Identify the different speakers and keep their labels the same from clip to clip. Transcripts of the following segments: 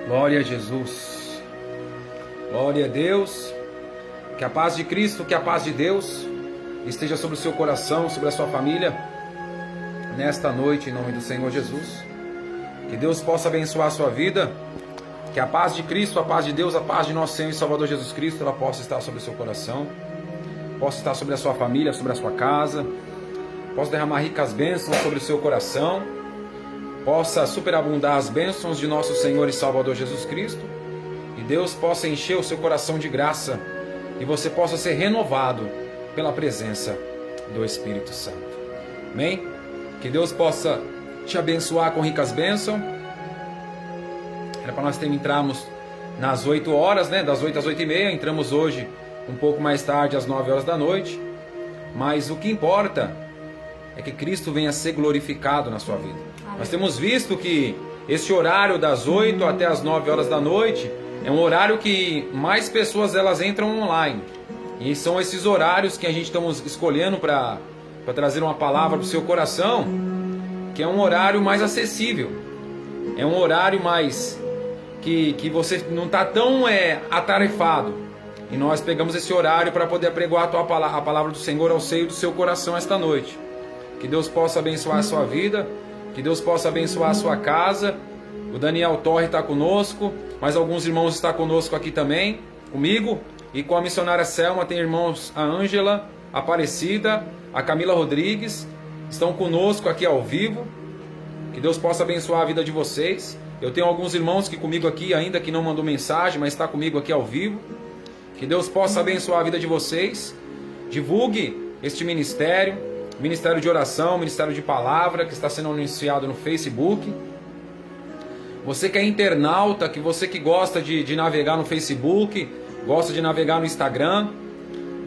Speaker 1: Glória a Jesus. Glória a Deus. Que a paz de Cristo, que a paz de Deus esteja sobre o seu coração, sobre a sua família, nesta noite, em nome do Senhor Jesus. Que Deus possa abençoar a sua vida. Que a paz de Cristo, a paz de Deus, a paz de nosso Senhor e Salvador Jesus Cristo, ela possa estar sobre o seu coração, possa estar sobre a sua família, sobre a sua casa, possa derramar ricas bênçãos sobre o seu coração, possa superabundar as bênçãos de nosso Senhor e Salvador Jesus Cristo, e Deus possa encher o seu coração de graça, e você possa ser renovado pela presença do Espírito Santo. Amém? Que Deus possa te abençoar com ricas bênçãos. Era para nós entrarmos nas 8 horas, né? Das 8 às 8h30. Entramos hoje um pouco mais tarde, às 9 horas da noite. Mas o que importa é que Cristo venha ser glorificado na sua vida. Amém. Nós temos visto que esse horário das 8 até as 9 horas da noite é um horário que mais pessoas elas entram online. E são esses horários que a gente estamos escolhendo para trazer uma palavra para o seu coração, que é um horário mais acessível. É um horário mais que você não está tão atarefado. E nós pegamos esse horário para poder apregoar a palavra do Senhor ao seio do seu coração esta noite. Que Deus possa abençoar a sua vida, que Deus possa abençoar a sua casa. O Daniel Torre está conosco, mas alguns irmãos estão conosco aqui também, comigo. E com a missionária Selma tem irmãos, a Ângela, a Aparecida, a Camila Rodrigues, estão conosco aqui ao vivo. Que Deus possa abençoar a vida de vocês. Eu tenho alguns irmãos que comigo aqui ainda que não mandou mensagem, mas está comigo aqui ao vivo. Que Deus possa abençoar a vida de vocês. Divulgue este ministério, ministério de oração, ministério de palavra, que está sendo anunciado no Facebook. Você que é internauta, que você que gosta de navegar no Facebook, gosta de navegar no Instagram,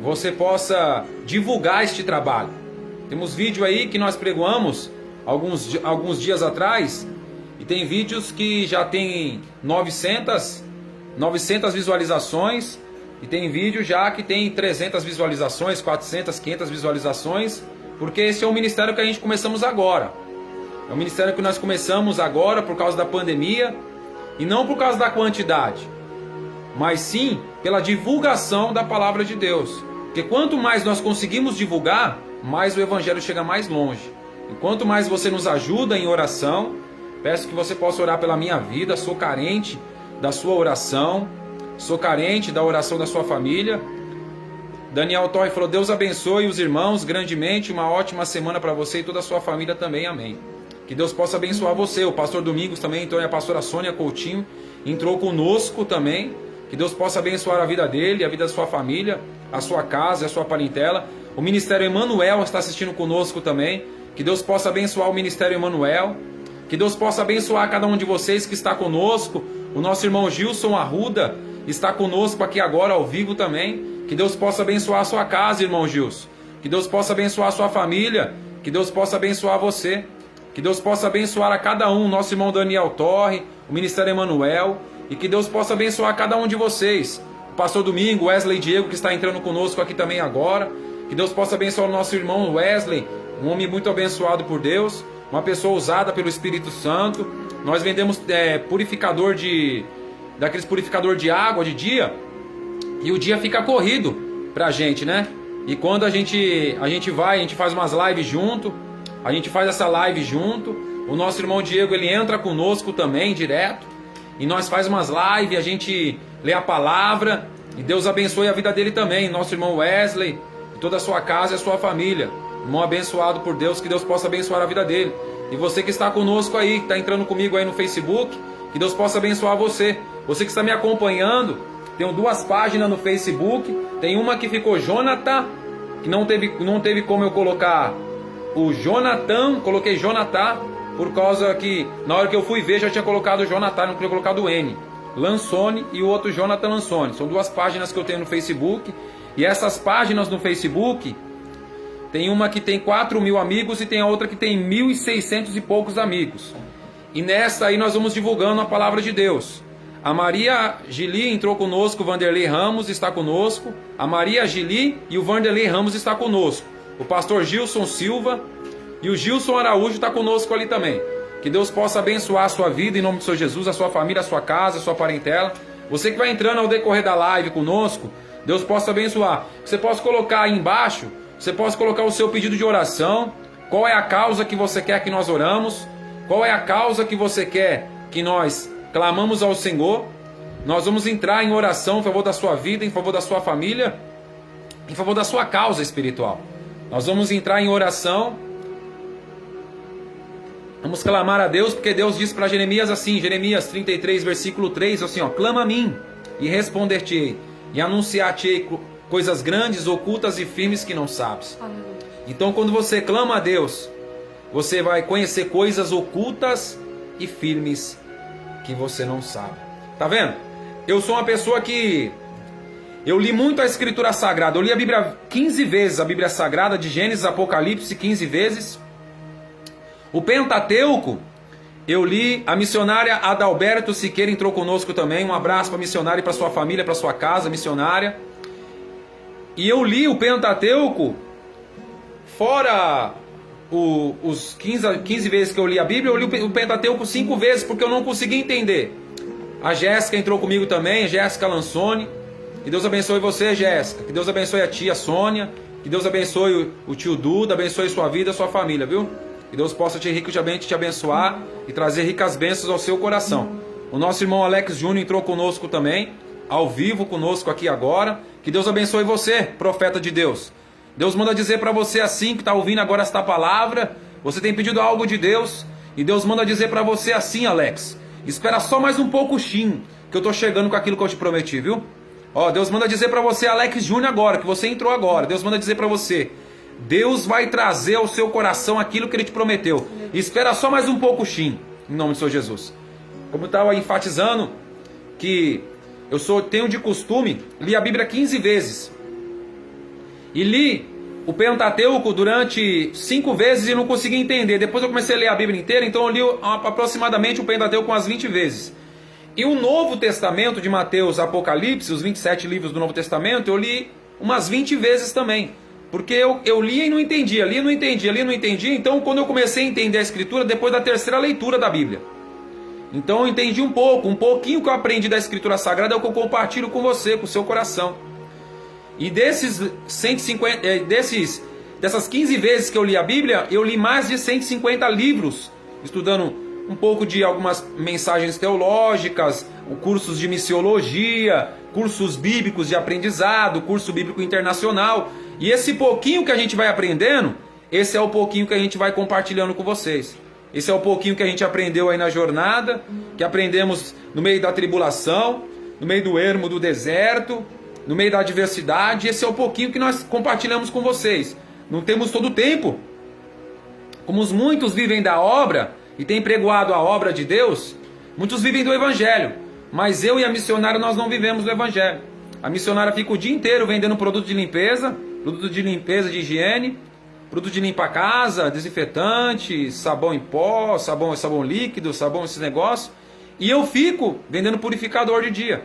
Speaker 1: você possa divulgar este trabalho. Temos vídeo aí que nós pregoamos alguns dias atrás, e tem vídeos que já tem 900 visualizações, e tem vídeo já que tem 300 visualizações, 400, 500 visualizações, porque esse é um ministério que a gente começamos agora. É um ministério que nós começamos agora por causa da pandemia, e não por causa da quantidade, mas sim pela divulgação da palavra de Deus. Porque quanto mais nós conseguimos divulgar, mais o evangelho chega mais longe. E quanto mais você nos ajuda em oração, peço que você possa orar pela minha vida. Sou carente da sua oração, sou carente da oração da sua família. Daniel Torre falou: Deus abençoe os irmãos grandemente, uma ótima semana para você e toda a sua família também, amém. Que Deus possa abençoar você. O pastor Domingos também, então, e a pastora Sônia Coutinho entrou conosco também. Que Deus possa abençoar a vida dele, a vida da sua família, a sua casa, a sua parentela. O Ministério Emanuel está assistindo conosco também. Que Deus possa abençoar o Ministério Emanuel. Que Deus possa abençoar cada um de vocês que está conosco. O nosso irmão Gilson Arruda está conosco aqui agora ao vivo também. Que Deus possa abençoar a sua casa, irmão Gilson. Que Deus possa abençoar a sua família. Que Deus possa abençoar você. Que Deus possa abençoar a cada um. Nosso irmão Daniel Torre, o Ministério Emanuel. E que Deus possa abençoar cada um de vocês. O pastor Domingo, Wesley Diego, que está entrando conosco aqui também agora. Que Deus possa abençoar o nosso irmão Wesley, um homem muito abençoado por Deus, uma pessoa usada pelo Espírito Santo. Nós vendemos daqueles purificador de água de dia, e o dia fica corrido pra gente, né? E quando a gente faz umas lives junto, a gente faz essa live junto. O nosso irmão Diego, ele entra conosco também direto, e nós faz umas lives, a gente lê a palavra, e Deus abençoe a vida dele também. Nosso irmão Wesley, toda a sua casa e a sua família, irmão abençoado por Deus, que Deus possa abençoar a vida dele. E você que está conosco aí, que está entrando comigo aí no Facebook, que Deus possa abençoar você. Você que está me acompanhando, tenho 2 páginas no Facebook. Tem uma que ficou Jonathan, que não teve como eu colocar o Jonathan, coloquei Jonathan, por causa que na hora que eu fui ver já tinha colocado Jonathan, não tinha colocado o N. Lansone e o outro Jonathan Lansone. São 2 páginas que eu tenho no Facebook. E essas páginas no Facebook, tem uma que tem 4.000 amigos e tem a outra que tem 1.600 e poucos amigos. E nessa aí nós vamos divulgando a palavra de Deus. A Maria Gili entrou conosco, o Vanderlei Ramos está conosco. A Maria Gili e o Vanderlei Ramos está conosco. O pastor Gilson Silva e o Gilson Araújo está conosco ali também. Que Deus possa abençoar a sua vida em nome do Senhor Jesus, a sua família, a sua casa, a sua parentela. Você que vai entrando ao decorrer da live conosco, Deus possa abençoar. Você possa colocar aí embaixo, você possa colocar o seu pedido de oração. Qual é a causa que você quer que nós oramos? Qual é a causa que você quer que nós clamamos ao Senhor? Nós vamos entrar em oração em favor da sua vida, em favor da sua família, em favor da sua causa espiritual. Nós vamos entrar em oração. Vamos clamar a Deus, porque Deus disse para Jeremias assim, Jeremias 33, versículo 3, assim, ó, clama a mim e responder-te-ei, e anunciar-te-ei coisas grandes, ocultas e firmes que não sabes. Então, quando você clama a Deus, você vai conhecer coisas ocultas e firmes que você não sabe. Tá vendo? Eu sou uma pessoa que eu li muito a Escritura Sagrada. Eu li a Bíblia 15 vezes, a Bíblia Sagrada de Gênesis, Apocalipse 15 vezes. O Pentateuco, eu li. A missionária Adalberto Siqueira entrou conosco também. Um abraço para a missionária e para sua família, para sua casa, missionária. E eu li o Pentateuco, fora os 15 vezes que eu li a Bíblia, eu li o Pentateuco 5 vezes, porque eu não conseguia entender. A Jéssica entrou comigo também, Jéssica Lansone. Que Deus abençoe você, Jéssica. Que Deus abençoe a tia Sônia. Que Deus abençoe o tio Duda, abençoe sua vida, sua família, viu? Que Deus possa te abençoar e trazer ricas bênçãos ao seu coração. O nosso irmão Alex Júnior entrou conosco também, ao vivo conosco aqui agora. Que Deus abençoe você, profeta de Deus. Deus manda dizer para você assim, que está ouvindo agora esta palavra. Você tem pedido algo de Deus, e Deus manda dizer para você assim, Alex. Espera só mais um pouco, que eu estou chegando com aquilo que eu te prometi, viu? Ó, Deus manda dizer para você, Alex Júnior, agora, que você entrou agora. Deus manda dizer para você, Deus vai trazer ao seu coração aquilo que Ele te prometeu. Espera só mais um pouco, em nome do Senhor Jesus. Como eu estava enfatizando, que eu tenho de costume, li a Bíblia 15 vezes. E li o Pentateuco durante 5 vezes e não consegui entender. Depois eu comecei a ler a Bíblia inteira, então eu li aproximadamente o Pentateuco umas 20 vezes. E o Novo Testamento de Mateus, Apocalipse, os 27 livros do Novo Testamento, eu li umas 20 vezes também. Porque eu lia e não entendia, lia e não entendia, lia e não entendia. Então quando eu comecei a entender a Escritura, depois da terceira leitura da Bíblia. Então eu entendi um pouquinho que eu aprendi da Escritura Sagrada é o que eu compartilho com você, com o seu coração. E dessas 15 vezes que eu li a Bíblia, eu li mais de 150 livros, estudando um pouco de algumas mensagens teológicas, cursos de missiologia, cursos bíblicos de aprendizado, curso bíblico internacional. E esse pouquinho que a gente vai aprendendo, esse é o pouquinho que a gente vai compartilhando com vocês. Esse é o pouquinho que a gente aprendeu aí na jornada, que aprendemos no meio da tribulação, no meio do ermo do deserto, no meio da adversidade. Esse é o pouquinho que nós compartilhamos com vocês. Não temos todo o tempo. Como muitos vivem da obra e têm pregoado a obra de Deus, muitos vivem do Evangelho. Mas eu e a missionária, nós não vivemos do Evangelho. A missionária fica o dia inteiro vendendo produto de limpeza, de higiene, produto de limpar a casa, desinfetante, sabão em pó, sabão líquido, sabão, esses negócios. E eu fico vendendo purificador de dia.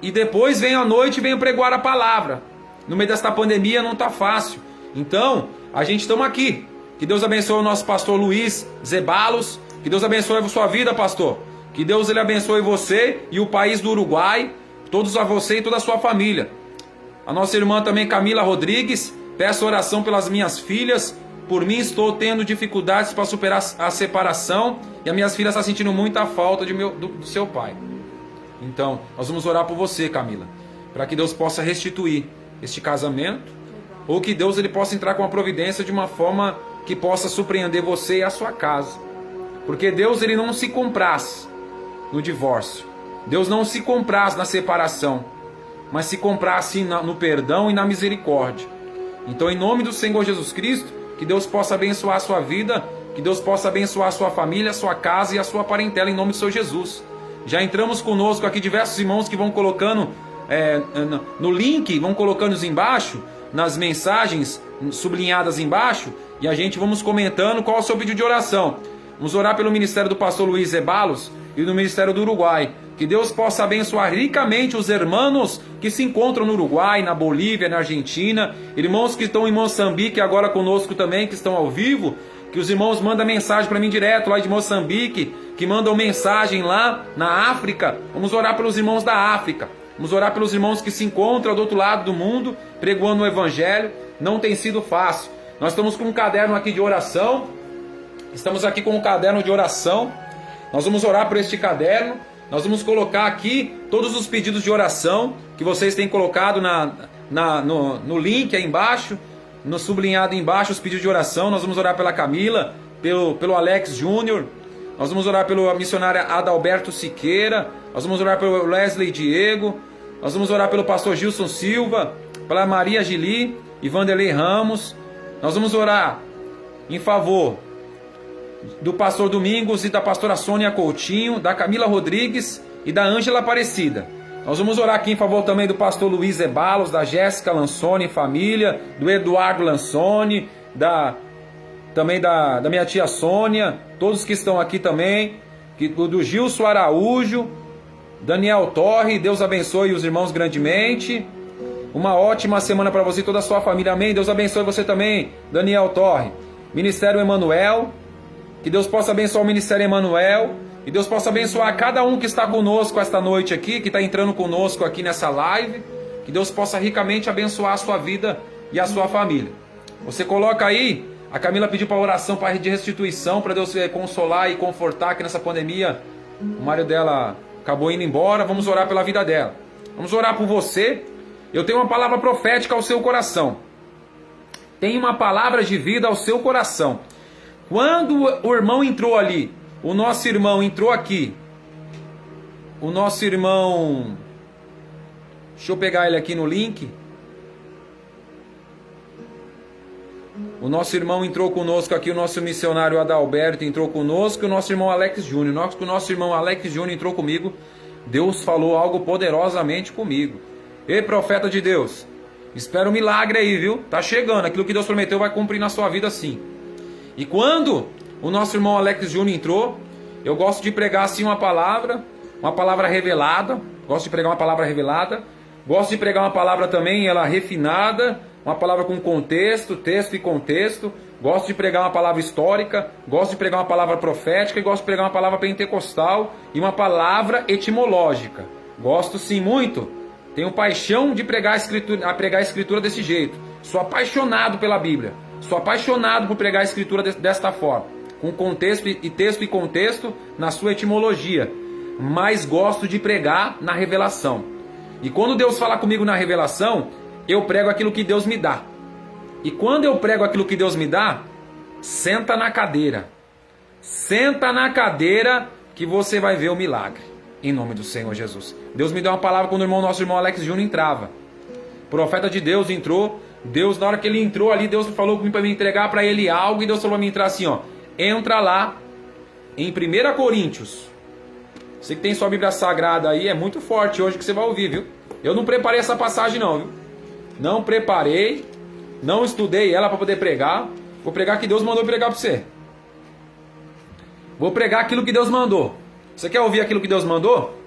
Speaker 1: E depois vem à noite e venho pregoar a palavra. No meio desta pandemia não está fácil. Então, a gente estamos aqui. Que Deus abençoe o nosso pastor Luiz Zebalos. Que Deus abençoe a sua vida, pastor. Que Deus ele abençoe você e o país do Uruguai. Todos a você e toda a sua família. A nossa irmã também Camila Rodrigues. Peço oração pelas minhas filhas. Por mim estou tendo dificuldades para superar a separação. E as minhas filhas estão sentindo muita falta do seu pai. Então, nós vamos orar por você, Camila. Para que Deus possa restituir este casamento. Ou que Deus ele possa entrar com a providência de uma forma que possa surpreender você e a sua casa. Porque Deus ele não se compraz no divórcio. Deus não se compraz na separação. Mas se compraz sim no perdão e na misericórdia. Então, em nome do Senhor Jesus Cristo, que Deus possa abençoar a sua vida, que Deus possa abençoar a sua família, a sua casa e a sua parentela, em nome do Senhor Jesus. Já entramos conosco aqui diversos irmãos que vão colocando no link, vão colocando embaixo, nas mensagens sublinhadas embaixo, e a gente vamos comentando qual é o seu pedido de oração. Vamos orar pelo ministério do pastor Luiz Zebalos e do ministério do Uruguai. Que Deus possa abençoar ricamente os irmãos que se encontram no Uruguai, na Bolívia, na Argentina, irmãos que estão em Moçambique agora conosco também, que estão ao vivo. que os irmãos mandam mensagem para mim direto lá de Moçambique, que mandam mensagem lá na África. Vamos orar pelos irmãos da África. Vamos orar pelos irmãos que se encontram do outro lado do mundo, pregoando o Evangelho. Não tem sido fácil. Nós estamos com um caderno aqui de oração. Estamos aqui com um caderno de oração. Nós vamos orar por este caderno. Nós vamos colocar aqui todos os pedidos de oração que vocês têm colocado no link aí embaixo, no sublinhado embaixo, os pedidos de oração. Nós vamos orar pela Camila, pelo Alex Júnior. Nós vamos orar pelo missionário Adalberto Siqueira. Nós vamos orar pelo Wesley Diego. Nós vamos orar pelo pastor Gilson Silva, pela Maria Gili e Vanderlei Ramos. Nós vamos orar em favor do pastor Domingos e da pastora Sônia Coutinho, da Camila Rodrigues e da Ângela Aparecida. Nós vamos orar aqui em favor também do pastor Luiz Ebalos, da Jéssica Lansone e família, do Eduardo Lansone, também da minha tia Sônia, todos que estão aqui também, do Gilson Araújo, Daniel Torre. Deus abençoe os irmãos grandemente. Uma ótima semana para você e toda a sua família, amém. Deus abençoe você também, Daniel Torre. Ministério Emanuel, que Deus possa abençoar o Ministério Emanuel, e Deus possa abençoar cada um que está conosco esta noite aqui, que está entrando conosco aqui nessa live. Que Deus possa ricamente abençoar a sua vida e a sua família. Você coloca aí, a Camila pediu para oração de restituição, para Deus consolar e confortar que nessa pandemia o marido dela acabou indo embora. Vamos orar pela vida dela. Vamos orar por você. Eu tenho uma palavra profética ao seu coração. Tem uma palavra de vida ao seu coração. Quando o irmão entrou ali, o nosso irmão entrou aqui, o nosso irmão, deixa eu pegar ele aqui no link. O nosso irmão entrou conosco aqui, o nosso missionário Adalberto entrou conosco, e o nosso irmão Alex Júnior. O nosso irmão Alex Júnior entrou comigo. Deus falou algo poderosamente comigo. Ei, profeta de Deus, espera um milagre aí, viu? Tá chegando, aquilo que Deus prometeu vai cumprir na sua vida sim. E quando o nosso irmão Alex Júnior entrou, eu gosto de pregar assim uma palavra revelada. Gosto de pregar uma palavra revelada. Gosto de pregar uma palavra também, ela refinada, uma palavra com contexto, texto e contexto. Gosto de pregar uma palavra histórica, gosto de pregar uma palavra profética e gosto de pregar uma palavra pentecostal e uma palavra etimológica. Gosto sim muito. Tenho paixão de pregar a escritura desse jeito. Sou apaixonado pela Bíblia. Sou apaixonado por pregar a escritura desta forma, com contexto e texto e contexto na sua etimologia. Mas gosto de pregar na revelação. E quando Deus fala comigo na revelação, eu prego aquilo que Deus me dá. E quando eu prego aquilo que Deus me dá, senta na cadeira. Senta na cadeira que você vai ver o milagre. Em nome do Senhor Jesus. Deus me deu uma palavra quando nosso irmão Alex Júnior entrava. O profeta de Deus entrou. Deus, na hora que ele entrou ali, Deus falou para me entregar para ele algo. E Deus falou para mim entrar assim, ó. Entra lá em 1 Coríntios. Você que tem sua Bíblia Sagrada aí, é muito forte hoje que você vai ouvir, viu? Eu não preparei essa passagem não, viu? Não preparei. Não estudei ela para poder pregar. Vou pregar que Deus mandou pregar para você. Vou pregar aquilo que Deus mandou. Você quer ouvir aquilo que Deus mandou?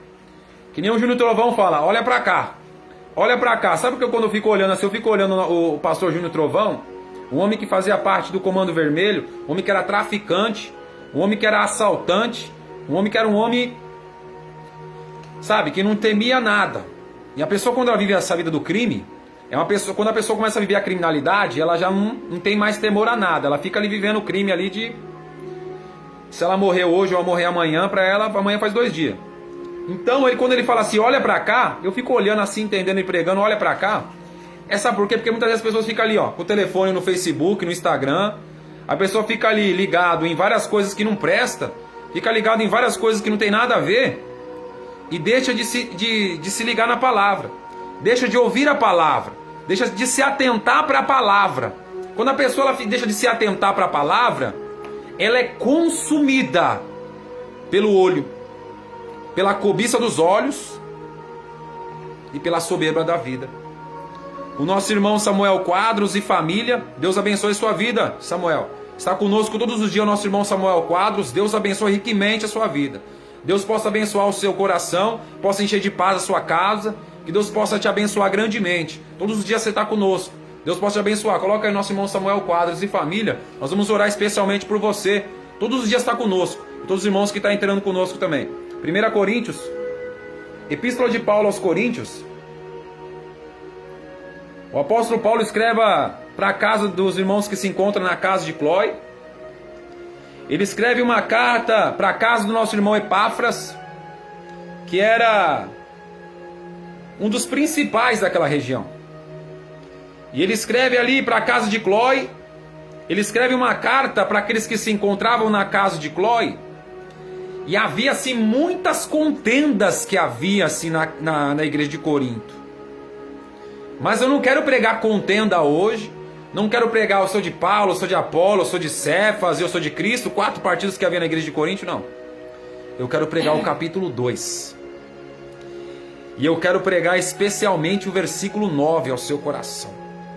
Speaker 1: Que nem o Júnior Trovão fala, olha pra cá. Olha pra cá. Sabe que quando eu fico olhando assim, eu fico olhando o pastor Júnior Trovão, um homem que fazia parte do Comando Vermelho, um homem que era traficante, um homem que era assaltante, um homem que era um homem, sabe, que não temia nada. E a pessoa quando ela vive essa vida do crime, é uma pessoa, quando a pessoa começa a viver a criminalidade, ela já não tem mais temor a nada. Ela fica ali vivendo o crime ali de... Se ela morrer hoje ou morrer amanhã, para ela, amanhã faz 2 dias. Então, quando ele fala assim, olha pra cá, eu fico olhando assim, entendendo e pregando, olha pra cá. Sabe por quê? Porque muitas vezes as pessoas ficam ali, ó, com o telefone no Facebook, no Instagram. A pessoa fica ali ligado em várias coisas que não presta, fica ligado em várias coisas que não tem nada a ver, e deixa de se ligar na palavra. Deixa de ouvir a palavra. Deixa de se atentar para a palavra. Quando a pessoa ela deixa de se atentar para a palavra, ela é consumida pelo olho, pela cobiça dos olhos e pela soberba da vida. O nosso irmão Samuel Quadros e família, Deus abençoe sua vida, Samuel. Está conosco todos os dias o nosso irmão Samuel Quadros. Deus abençoe riquamente a sua vida. Deus possa abençoar o seu coração, possa encher de paz a sua casa, que Deus possa te abençoar grandemente. Todos os dias você está conosco. Deus possa te abençoar. Coloca aí nosso irmão Samuel Quadros e família. Nós vamos orar especialmente por você. Todos os dias está conosco. E todos os irmãos que estão entrando conosco também. 1 Coríntios, Epístola de Paulo aos Coríntios. O apóstolo Paulo escreve para a casa dos irmãos que se encontram na casa de Cloé. Ele escreve uma carta para a casa do nosso irmão Epáfras, que era um dos principais daquela região. E ele escreve ali para a casa de Cloé. Ele escreve uma carta para aqueles que se encontravam na casa de Cloé. E havia assim muitas contendas que havia assim na igreja de Corinto. Mas eu não quero pregar contenda hoje. Não quero pregar eu sou de Paulo, eu sou de Apolo, eu sou de Cefas, eu sou de Cristo. 4 partidos que havia na igreja de Corinto, não. Eu quero pregar o capítulo 2. E eu quero pregar especialmente o versículo 9 ao seu coração,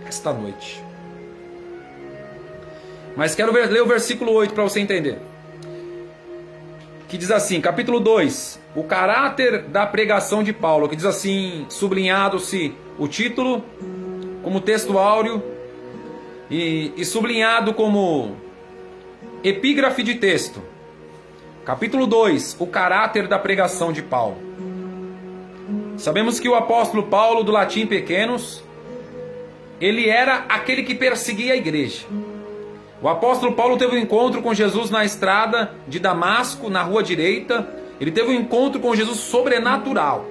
Speaker 1: esta noite. Mas quero ler o versículo 8 para você entender. Que diz assim, capítulo 2, o caráter da pregação de Paulo, que diz assim, sublinhado-se o título como texto áureo e sublinhado como epígrafe de texto. Capítulo 2, o caráter da pregação de Paulo. Sabemos que o apóstolo Paulo, do latim pequenos, ele era aquele que perseguia a igreja. O apóstolo Paulo teve um encontro com Jesus na estrada de Damasco, na rua direita. Ele teve um encontro com Jesus sobrenatural.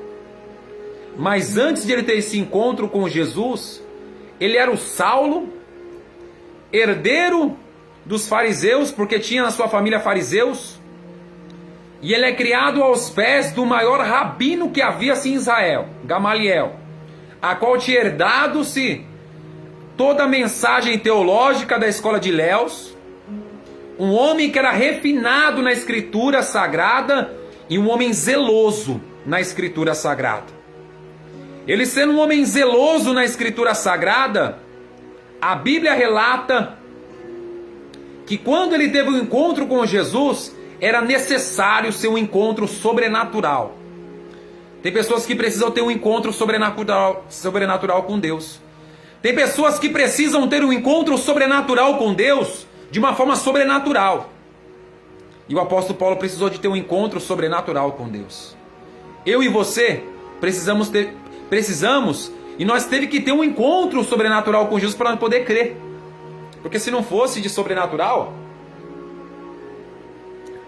Speaker 1: Mas antes de ele ter esse encontro com Jesus, ele era o Saulo, herdeiro dos fariseus, porque tinha na sua família fariseus. E ele é criado aos pés do maior rabino que havia assim em Israel, Gamaliel, a qual tinha herdado-se toda a mensagem teológica da escola de Léus, um homem que era refinado na escritura sagrada e um homem zeloso na escritura sagrada. Ele sendo um homem zeloso na escritura sagrada, a Bíblia relata que quando ele teve um encontro com Jesus, era necessário ser um encontro sobrenatural. Tem pessoas que precisam ter um encontro sobrenatural com Deus. Tem pessoas que precisam ter um encontro sobrenatural com Deus de uma forma sobrenatural. E o apóstolo Paulo precisou de ter um encontro sobrenatural com Deus. Eu e você precisamos e nós teve que ter um encontro sobrenatural com Jesus para poder crer. Porque se não fosse de sobrenatural,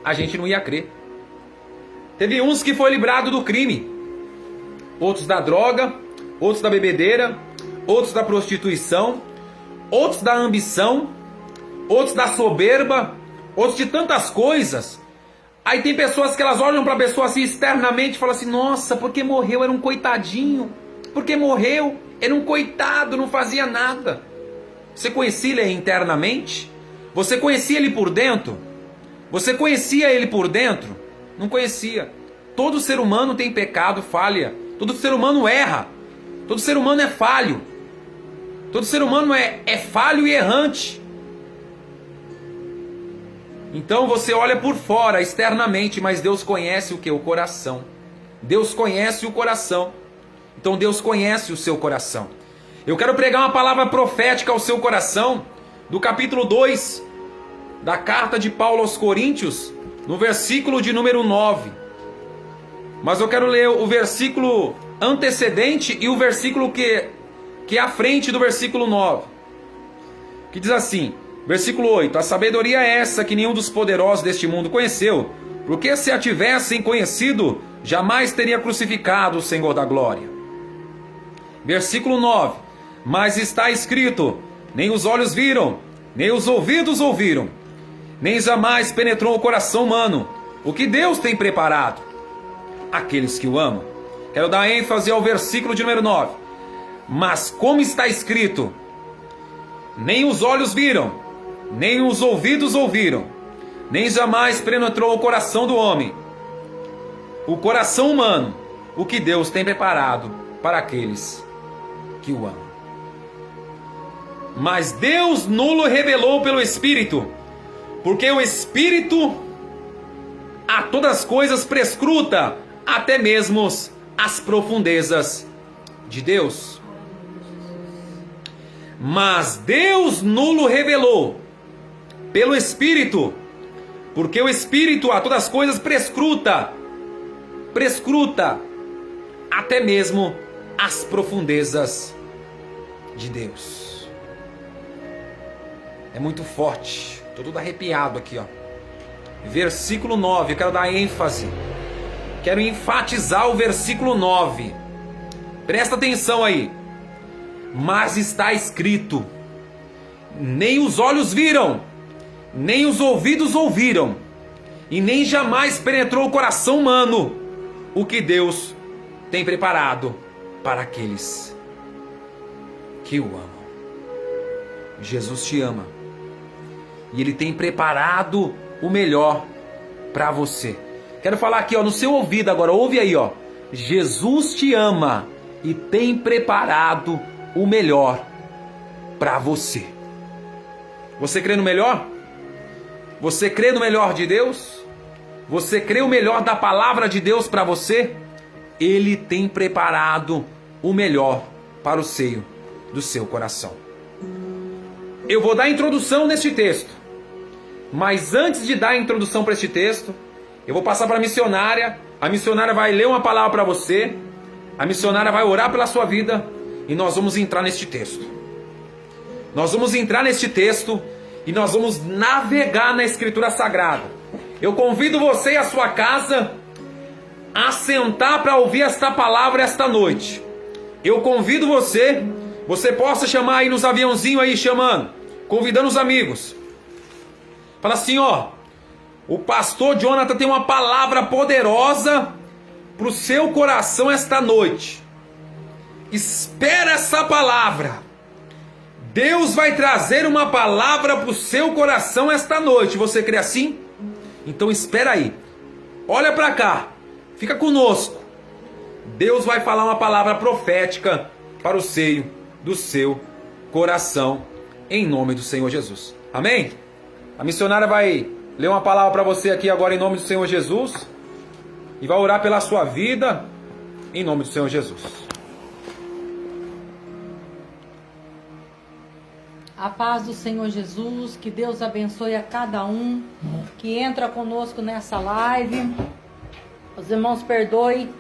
Speaker 1: a gente não ia crer. Teve uns que foi livrado do crime, outros da droga, outros da bebedeira, outros da prostituição, outros da ambição, outros da soberba, outros de tantas coisas. Aí tem pessoas que elas olham para a pessoa assim externamente e falam assim, nossa, porque morreu era um coitadinho, porque morreu era um coitado, não fazia nada. Você conhecia ele internamente? Você conhecia ele por dentro? Você conhecia ele por dentro? Não conhecia. Todo ser humano tem pecado, falha. Todo ser humano erra. Todo ser humano é falho. Todo ser humano é falho e errante. Então você olha por fora, externamente, mas Deus conhece o que? O coração. Deus conhece o coração. Então Deus conhece o seu coração. Eu quero pregar uma palavra profética ao seu coração, do capítulo 2, da carta de Paulo aos Coríntios, no versículo de número 9. Mas eu quero ler o versículo antecedente e o versículo que é à frente do versículo 9. Que diz assim, versículo 8. A sabedoria é essa que nenhum dos poderosos deste mundo conheceu, porque se a tivessem conhecido, jamais teria crucificado o Senhor da glória. Versículo 9. Mas está escrito, nem os olhos viram, nem os ouvidos ouviram, nem jamais penetrou o coração humano o que Deus tem preparado àqueles que o amam. Quero dar ênfase ao versículo de número 9. Mas como está escrito, nem os olhos viram, nem os ouvidos ouviram, nem jamais penetrou o coração do homem, o coração humano, o que Deus tem preparado para aqueles que o amam. Mas Deus nulo revelou pelo Espírito, porque o Espírito a todas as coisas prescruta, até mesmo as profundezas de Deus. Mas Deus nulo revelou pelo Espírito, porque o Espírito a todas as coisas prescruta até mesmo as profundezas de Deus. É muito forte, estou todo arrepiado aqui, ó. Versículo 9, eu quero dar ênfase, quero enfatizar o versículo 9, presta atenção aí. Mas está escrito: nem os olhos viram, nem os ouvidos ouviram, e nem jamais penetrou o coração humano o que Deus tem preparado para aqueles que o amam. Jesus te ama, e Ele tem preparado o melhor para você. Quero falar aqui, ó, no seu ouvido agora, ouve aí, ó. Jesus te ama e tem preparado o melhor para você. Você crê no melhor? Você crê no melhor de Deus? Você crê o melhor da palavra de Deus para você? Ele tem preparado o melhor para o seio do seu coração. Eu vou dar a introdução neste texto, mas antes de dar a introdução para este texto, eu vou passar para a missionária vai ler uma palavra para você, a missionária vai orar pela sua vida, e nós vamos entrar neste texto. Nós vamos entrar neste texto e nós vamos navegar na Escritura Sagrada. Eu convido você e a sua casa a sentar para ouvir esta palavra esta noite. Eu convido você possa chamar aí nos aviãozinhos aí, chamando, convidando os amigos. Fala assim, ó, o pastor Jonathan tem uma palavra poderosa para o seu coração esta noite. Espera essa palavra. Deus vai trazer uma palavra para o seu coração esta noite. Você crê assim? Então espera aí. Olha para cá. Fica conosco. Deus vai falar uma palavra profética para o seio do seu coração, em nome do Senhor Jesus. Amém? A missionária vai ler uma palavra para você aqui agora em nome do Senhor Jesus, e vai orar pela sua vida em nome do Senhor Jesus.
Speaker 2: A paz do Senhor Jesus, que Deus abençoe a cada um que entra conosco nessa live. Os irmãos perdoem,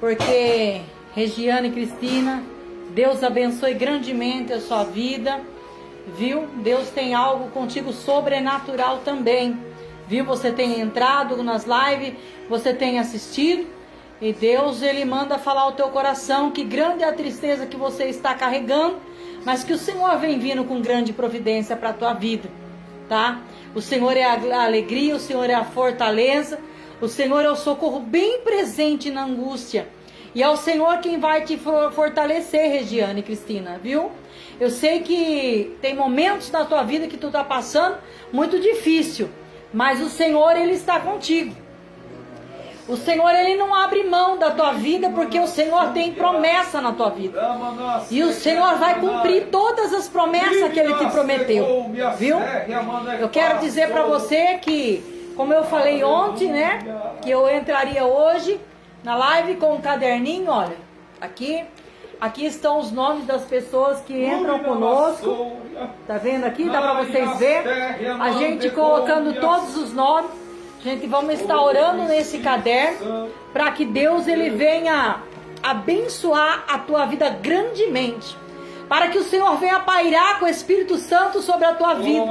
Speaker 2: porque Regiane e Cristina, Deus abençoe grandemente a sua vida, viu? Deus tem algo contigo sobrenatural também, viu? Você tem entrado nas lives, você tem assistido, e Deus, Ele manda falar ao teu coração que grande é a tristeza que você está carregando, mas que o Senhor vem vindo com grande providência para a tua vida, tá? O Senhor é a alegria, o Senhor é a fortaleza, o Senhor é o socorro bem presente na angústia. E é o Senhor quem vai te fortalecer, Regiane e Cristina, viu? Eu sei que tem momentos na tua vida que tu está passando muito difícil, mas o Senhor, Ele está contigo. O Senhor, Ele não abre mão da tua vida, porque o Senhor tem promessa na tua vida. E o Senhor vai cumprir todas as promessas que Ele te prometeu, viu? Eu quero dizer para você que, como eu falei ontem, né, que eu entraria hoje na live com um caderninho, olha, aqui estão os nomes das pessoas que entram conosco, tá vendo aqui? Dá para vocês verem, a gente colocando todos os nomes. Gente, vamos estar orando nesse caderno para que Deus, Ele venha abençoar a tua vida grandemente, para que o Senhor venha pairar com o Espírito Santo sobre a tua vida,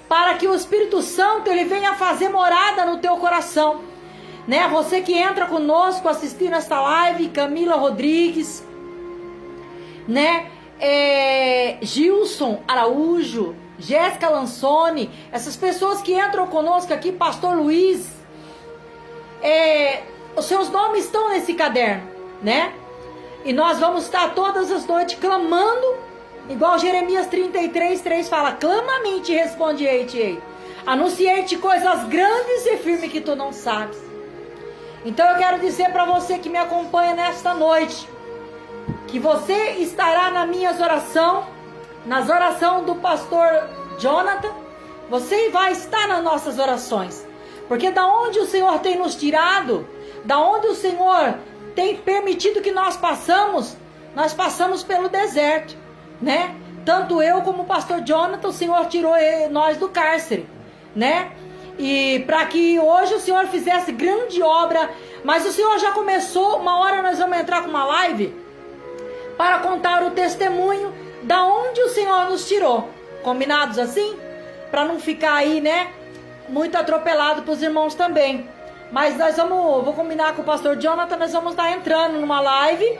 Speaker 2: para que o Espírito Santo, Ele venha fazer morada no teu coração, né? Você que entra conosco assistindo esta live, Camila Rodrigues, né? Gilson Araújo, Jéssica Lansone, essas pessoas que entram conosco aqui, Pastor Luiz, os seus nomes estão nesse caderno, né? E nós vamos estar todas as noites clamando, igual Jeremias 33:3 fala: clama a mim, te responderei, anunciei-te coisas grandes e firmes que tu não sabes. Então eu quero dizer para você que me acompanha nesta noite, que você estará nas minhas orações, nas orações do pastor Jonathan, você vai estar nas nossas orações, porque da onde o Senhor tem nos tirado, da onde o Senhor tem permitido que nós passamos pelo deserto, né? tanto eu como o pastor Jonathan, o Senhor tirou nós do cárcere, né? E para que hoje o Senhor fizesse grande obra, mas o Senhor já começou. Uma hora nós vamos entrar com uma live para contar o testemunho da onde o Senhor nos tirou. Combinados assim? Para não ficar aí, né, muito atropelado para os irmãos também. Mas vou combinar com o pastor Jonathan, nós vamos estar entrando numa live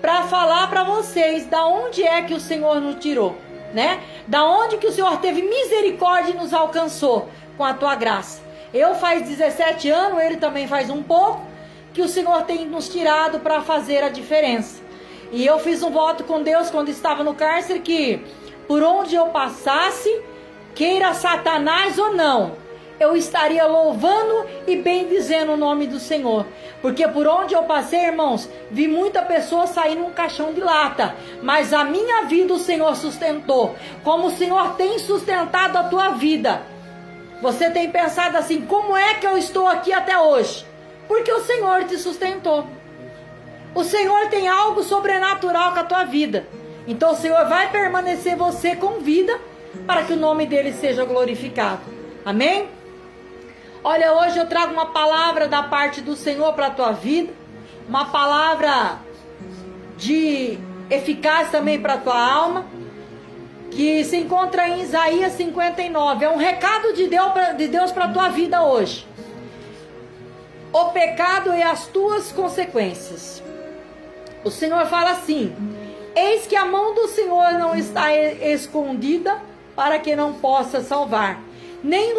Speaker 2: para falar para vocês da onde é que o Senhor nos tirou, né? Da onde que o Senhor teve misericórdia e nos alcançou com a tua graça. Eu faz 17 anos, ele também faz um pouco, que o Senhor tem nos tirado para fazer a diferença. E eu fiz um voto com Deus quando estava no cárcere que por onde eu passasse, queira Satanás ou não, eu estaria louvando e bendizendo o nome do Senhor. Porque por onde eu passei, irmãos, vi muita pessoa sair num caixão de lata. Mas a minha vida o Senhor sustentou. Como o Senhor tem sustentado a tua vida. Você tem pensado assim, como é que eu estou aqui até hoje? Porque o Senhor te sustentou. O Senhor tem algo sobrenatural com a tua vida. Então o Senhor vai permanecer você com vida para que o nome dele seja glorificado. Amém? Olha, hoje eu trago uma palavra da parte do Senhor para a tua vida. Uma palavra de eficácia também para a tua alma. Que se encontra em Isaías 59. É um recado de Deus para a tua vida hoje. O pecado e as tuas consequências. O Senhor fala assim: eis que a mão do Senhor não está escondida para que não possa salvar, nem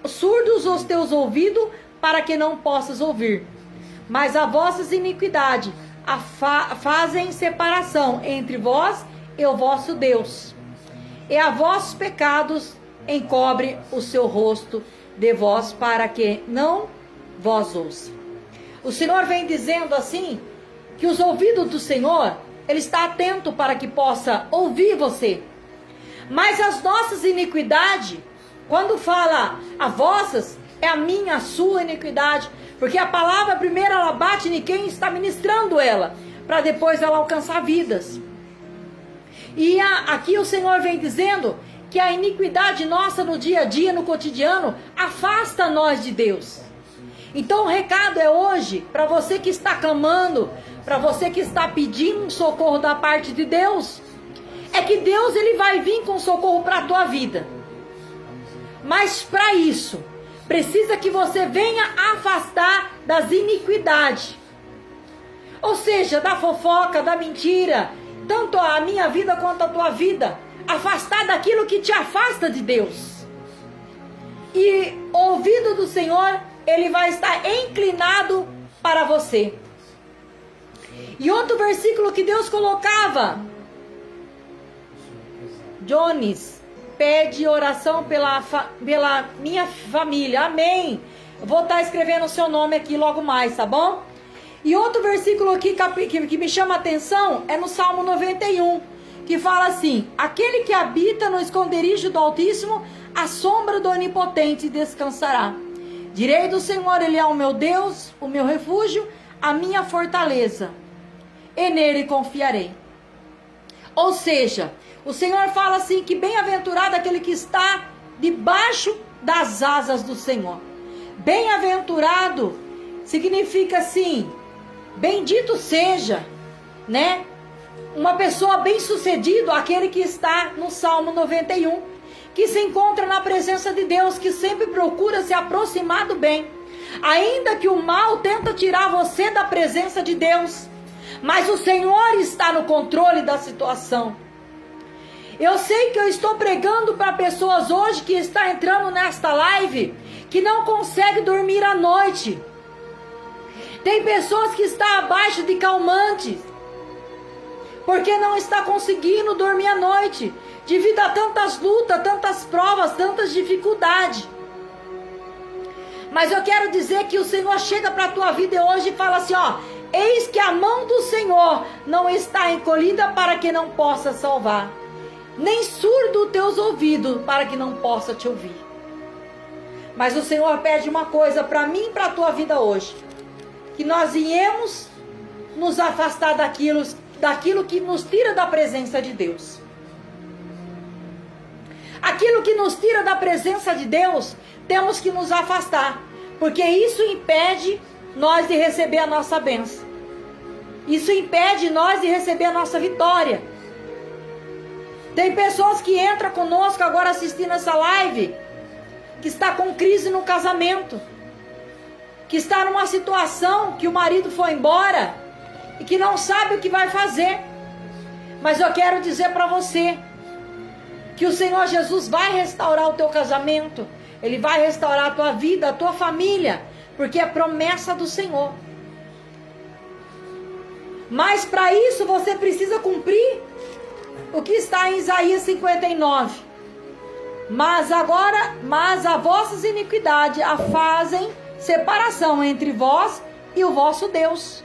Speaker 2: surdos os teus ouvidos para que não possas ouvir. Mas a vossas iniquidades fazem separação entre vós e o vosso Deus, e a vossos pecados encobre o seu rosto de vós para que não vós ouça. O Senhor vem dizendo assim, que os ouvidos do Senhor, Ele está atento para que possa ouvir você. Mas as nossas iniquidades, quando fala a vossas, é a minha, a sua iniquidade. Porque a palavra primeiro ela bate em quem está ministrando ela, para depois ela alcançar vidas. E aqui o Senhor vem dizendo que a iniquidade nossa no dia a dia, no cotidiano, afasta nós de Deus. Então o recado é hoje, para você que está clamando, para você que está pedindo um socorro da parte de Deus, é que Deus ele vai vir com socorro para a tua vida. Mas para isso, precisa que você venha afastar das iniquidades. Ou seja, da fofoca, da mentira, tanto a minha vida quanto a tua vida. Afastar daquilo que te afasta de Deus. E o ouvido do Senhor, ele vai estar inclinado para você. E outro versículo que Deus colocava: Jones, pede oração pela minha família. Amém. Eu vou estar escrevendo o seu nome aqui logo mais, tá bom? E outro versículo aqui que me chama a atenção é no Salmo 91, que fala assim: aquele que habita no esconderijo do Altíssimo, à sombra do Onipotente descansará. Direi do Senhor, Ele é o meu Deus, o meu refúgio, a minha fortaleza, e nele confiarei. Ou seja, o Senhor fala assim que bem-aventurado aquele que está debaixo das asas do Senhor. Bem-aventurado significa assim, bendito seja, né? Uma pessoa bem-sucedido, aquele que está no Salmo 91, que se encontra na presença de Deus, que sempre procura se aproximar do bem. Ainda que o mal tenta tirar você da presença de Deus, mas o Senhor está no controle da situação. Eu sei que eu estou pregando para pessoas hoje que estão entrando nesta live, que não conseguem dormir à noite. Tem pessoas que estão abaixo de calmantes, porque não está conseguindo dormir à noite, devido a tantas lutas, tantas provas, tantas dificuldades. Mas eu quero dizer que o Senhor chega para a tua vida hoje e fala assim, ó: eis que a mão do Senhor não está encolhida para que não possa salvar, nem surdo os teus ouvidos para que não possa te ouvir. Mas o Senhor pede uma coisa para mim e para a tua vida hoje: que nós viemos nos afastar daquilo daquilo que nos tira da presença de Deus. Aquilo que nos tira da presença de Deus, temos que nos afastar, porque isso impede nós de receber a nossa bênção. Isso impede nós de receber a nossa vitória. Tem pessoas que entram conosco agora assistindo essa live, que está com crise no casamento, que está numa situação que o marido foi embora e que não sabe o que vai fazer. Mas eu quero dizer para você que o Senhor Jesus vai restaurar o teu casamento, Ele vai restaurar a tua vida, a tua família, porque é promessa do Senhor. Mas para isso você precisa cumprir o que está em Isaías 59. Mas a vossas iniquidades fazem separação entre vós e o vosso Deus.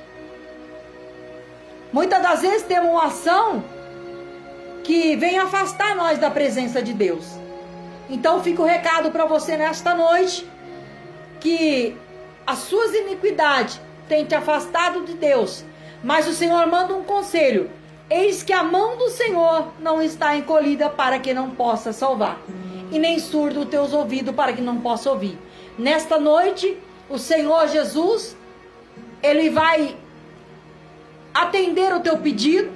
Speaker 2: Muitas das vezes temos uma ação que vem afastar nós da presença de Deus. Então fica o recado para você nesta noite, que as suas iniquidades têm te afastado de Deus, mas o Senhor manda um conselho: eis que a mão do Senhor não está encolhida para que não possa salvar, e nem surdo os teus ouvidos para que não possa ouvir. Nesta noite, o Senhor Jesus, Ele vai atender o teu pedido,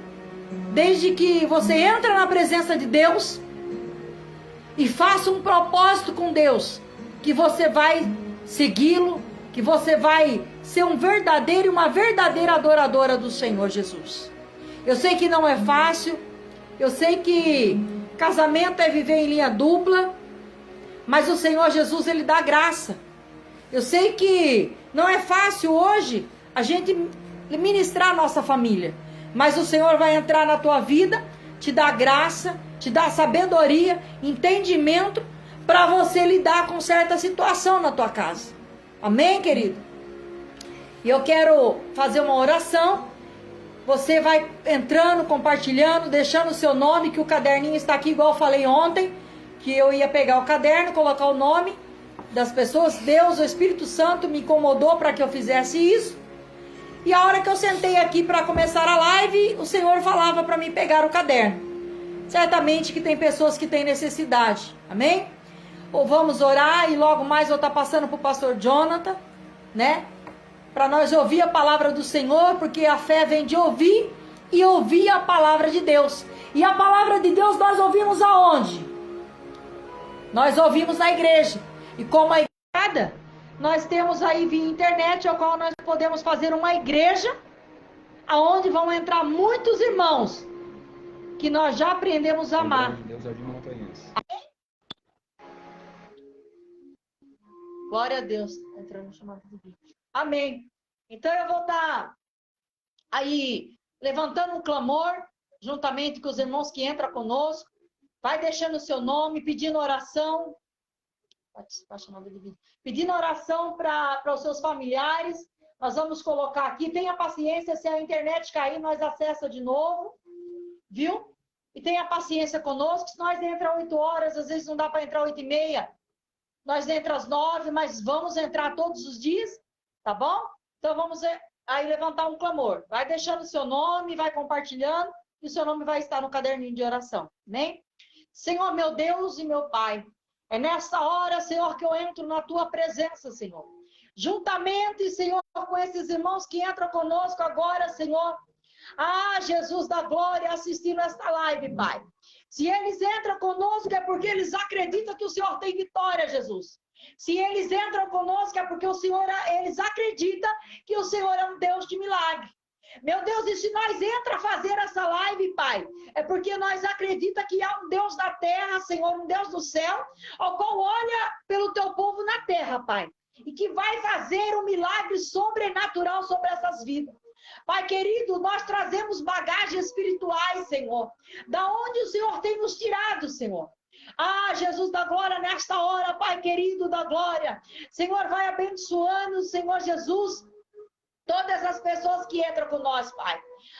Speaker 2: desde que você entra na presença de Deus e faça um propósito com Deus, que você vai segui-lo, que você vai ser um verdadeiro e uma verdadeira adoradora do Senhor Jesus. Eu sei que não é fácil, eu sei que casamento é viver em linha dupla, mas o Senhor Jesus, Ele dá graça. Eu sei que não é fácil hoje a gente ministrar a nossa família, mas o Senhor vai entrar na tua vida, te dar graça, te dar sabedoria, entendimento, para você lidar com certa situação na tua casa. Amém, querido? E eu quero fazer uma oração. Você vai entrando, compartilhando, deixando o seu nome, que o caderninho está aqui, igual eu falei ontem, que eu ia pegar o caderno, colocar o nome das pessoas. Deus, o Espírito Santo me incomodou para que eu fizesse isso. E a hora que eu sentei aqui para começar a live, o Senhor falava para mim pegar o caderno. Certamente que tem pessoas que têm necessidade. Amém? Ou vamos orar, e logo mais eu estou passando para o pastor Jonathan, né? Para nós ouvir a palavra do Senhor, porque a fé vem de ouvir e ouvir a palavra de Deus. E a palavra de Deus nós ouvimos aonde? Nós ouvimos na igreja. E como a igreja, nós temos aí via internet, ao qual nós podemos fazer uma igreja, aonde vão entrar muitos irmãos que nós já aprendemos a amar. Glória a Deus. Entrando no chamado de vídeo. Amém. Então eu vou estar aí levantando um clamor, juntamente com os irmãos que entram conosco. Vai deixando o seu nome, pedindo oração. Pedindo oração para os seus familiares. Nós vamos colocar aqui. Tenha paciência, se a internet cair, nós acessa de novo. Viu? E tenha paciência conosco. Se nós entramos 8 horas, às vezes não dá para entrar 8h30. Nós entramos às 9, mas vamos entrar todos os dias. Tá bom? Então vamos aí levantar um clamor. Vai deixando o seu nome, vai compartilhando, e o seu nome vai estar no caderninho de oração. Amém? Senhor, meu Deus e meu Pai, é nessa hora, Senhor, que eu entro na tua presença, Senhor. Juntamente, Senhor, com esses irmãos que entram conosco agora, Senhor. Ah, Jesus da glória, assistindo esta live, Pai. Se eles entram conosco é porque eles acreditam que o Senhor tem vitória, Jesus. Se eles entram conosco é porque eles acreditam que o Senhor é um Deus de milagre. Meu Deus, e se nós entramos a fazer essa live, Pai, é porque nós acreditamos que há um Deus da terra, Senhor, um Deus do céu, ao qual olha pelo teu povo na terra, Pai, e que vai fazer um milagre sobrenatural sobre essas vidas. Pai querido, nós trazemos bagagens espirituais, Senhor, da onde o Senhor tem nos tirado, Senhor. Ah, Jesus da glória, nesta hora, Pai querido da glória, Senhor, vai abençoando, Senhor Jesus, todas as pessoas que entram com nós, Pai.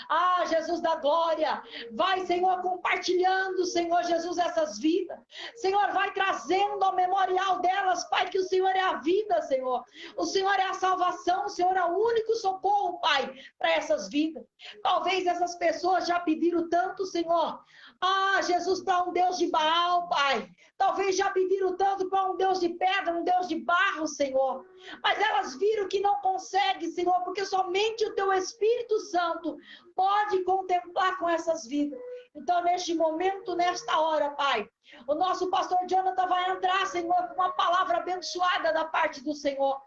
Speaker 2: Ah, Jesus da glória, vai, Senhor, compartilhando, Senhor Jesus, essas vidas. Senhor, vai trazendo ao memorial delas, Pai, que o Senhor é a vida, Senhor. O Senhor é a salvação, o Senhor é o único socorro, Pai, para essas vidas. Talvez essas pessoas já pediram tanto, Senhor. Ah, Jesus, para um Deus de Baal, Pai. Talvez já pediram tanto para um Deus de pedra, um Deus de barro, Senhor. Mas elas viram que não conseguem, Senhor, porque somente o Teu Espírito Santo pode contemplar com essas vidas. Então, neste momento, nesta hora, Pai, o nosso pastor Jonathan vai entrar, Senhor, com uma palavra abençoada da parte do Senhor.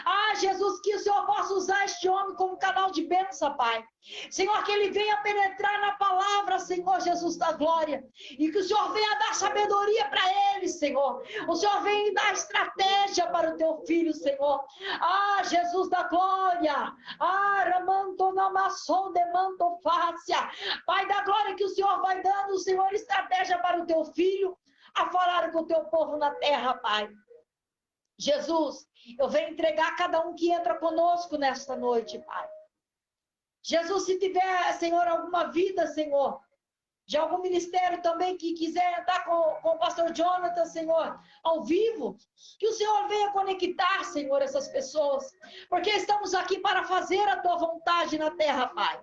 Speaker 2: Ah, Jesus, que o Senhor possa usar este homem como canal de bênção, Pai. Senhor, que ele venha penetrar na palavra, Senhor Jesus da glória. E que o Senhor venha dar sabedoria para ele, Senhor. O Senhor venha dar estratégia para o teu filho, Senhor. Ah, Jesus da glória. Ah, ramanto namasson demanto fácia. Pai da glória, que o Senhor vai dando, Senhor, estratégia para o teu filho a falar com o teu povo na terra, Pai. Jesus, eu venho entregar cada um que entra conosco nesta noite, Pai. Jesus, se tiver, Senhor, alguma vida, Senhor, de algum ministério também que quiser entrar com o pastor Jonathan, Senhor, ao vivo, que o Senhor venha conectar, Senhor, essas pessoas, porque estamos aqui para fazer a Tua vontade na terra, Pai.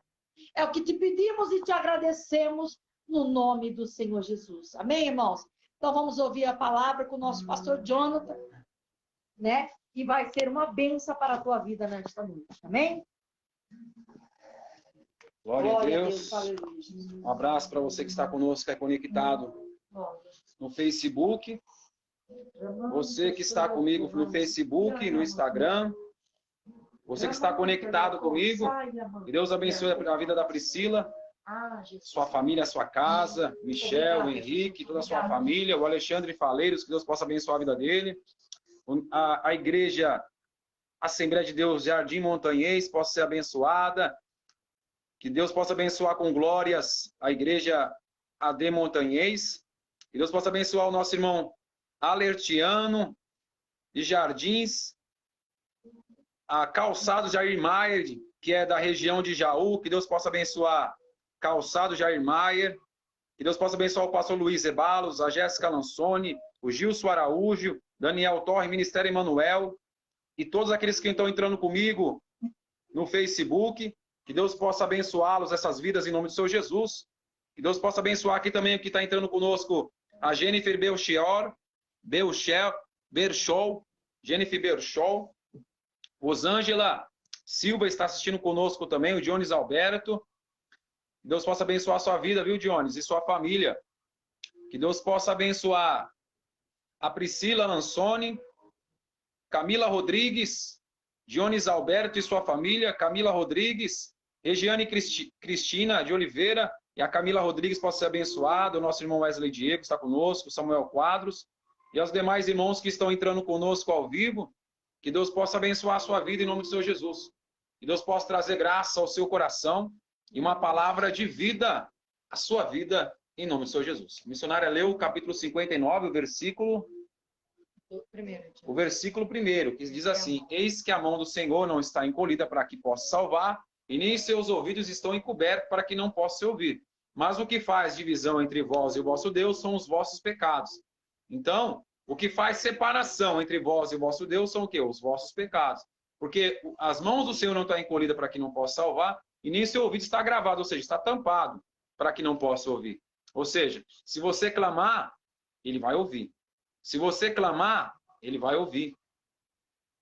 Speaker 2: É o que te pedimos e te agradecemos no nome do Senhor Jesus. Amém, irmãos? Então vamos ouvir a palavra com o nosso pastor Jonathan, né? E vai ser uma bênção para a tua vida nesta noite. Amém?
Speaker 1: Glória a Deus. Um abraço para você que está conosco, que é conectado no Facebook. Você que está comigo no Facebook, no Instagram. Você que está conectado comigo. Que Deus abençoe a vida da Priscila, sua família, sua casa, Michel, Henrique, toda a sua família, o Alexandre Faleiros, que Deus possa abençoar a vida dele. A igreja Assembleia de Deus Jardim Montanhês possa ser abençoada. Que Deus possa abençoar com glórias a igreja AD Montanhês. Que Deus possa abençoar o nosso irmão Alertiano de Jardins. A Calçado Jair Maier, que é da região de Jaú. Que Deus possa abençoar Calçado Jair Maier. Que Deus possa abençoar o pastor Luiz Ebalos, a Jéssica Lansoni, o Gilson Araújo, Daniel Torre, Ministério Emanuel, e todos aqueles que estão entrando comigo no Facebook. Que Deus possa abençoá-los, essas vidas, em nome do Senhor Jesus. Que Deus possa abençoar aqui também o que está entrando conosco, a Jennifer Berchol, Jennifer Berchol, Rosângela Silva está assistindo conosco também, o Dionis Alberto. Que Deus possa abençoar a sua vida, viu, Dionis, e sua família. Que Deus possa abençoar a Priscila Lansoni, Camila Rodrigues, Dionis Alberto e sua família, Camila Rodrigues, Regiane Cristina de Oliveira, e a Camila Rodrigues possa ser abençoada, o nosso irmão Wesley Diego está conosco, Samuel Quadros, e aos demais irmãos que estão entrando conosco ao vivo, que Deus possa abençoar a sua vida em nome do Senhor Jesus. Que Deus possa trazer graça ao seu coração e uma palavra de vida à sua vida em nome do Senhor Jesus. A missionária leu o capítulo 59, o versículo 1, que diz assim: eis que a mão do Senhor não está encolhida para que possa salvar, e nem seus ouvidos estão encobertos para que não possa se ouvir. Mas o que faz divisão entre vós e o vosso Deus são os vossos pecados. Então, o que faz separação entre vós e o vosso Deus são o quê? Os vossos pecados. Porque as mãos do Senhor não estão encolhidas para que não possa salvar, e nem seu ouvido está gravado, ou seja, está tampado para que não possa ouvir. Ou seja, se você clamar, ele vai ouvir. Se você clamar, ele vai ouvir.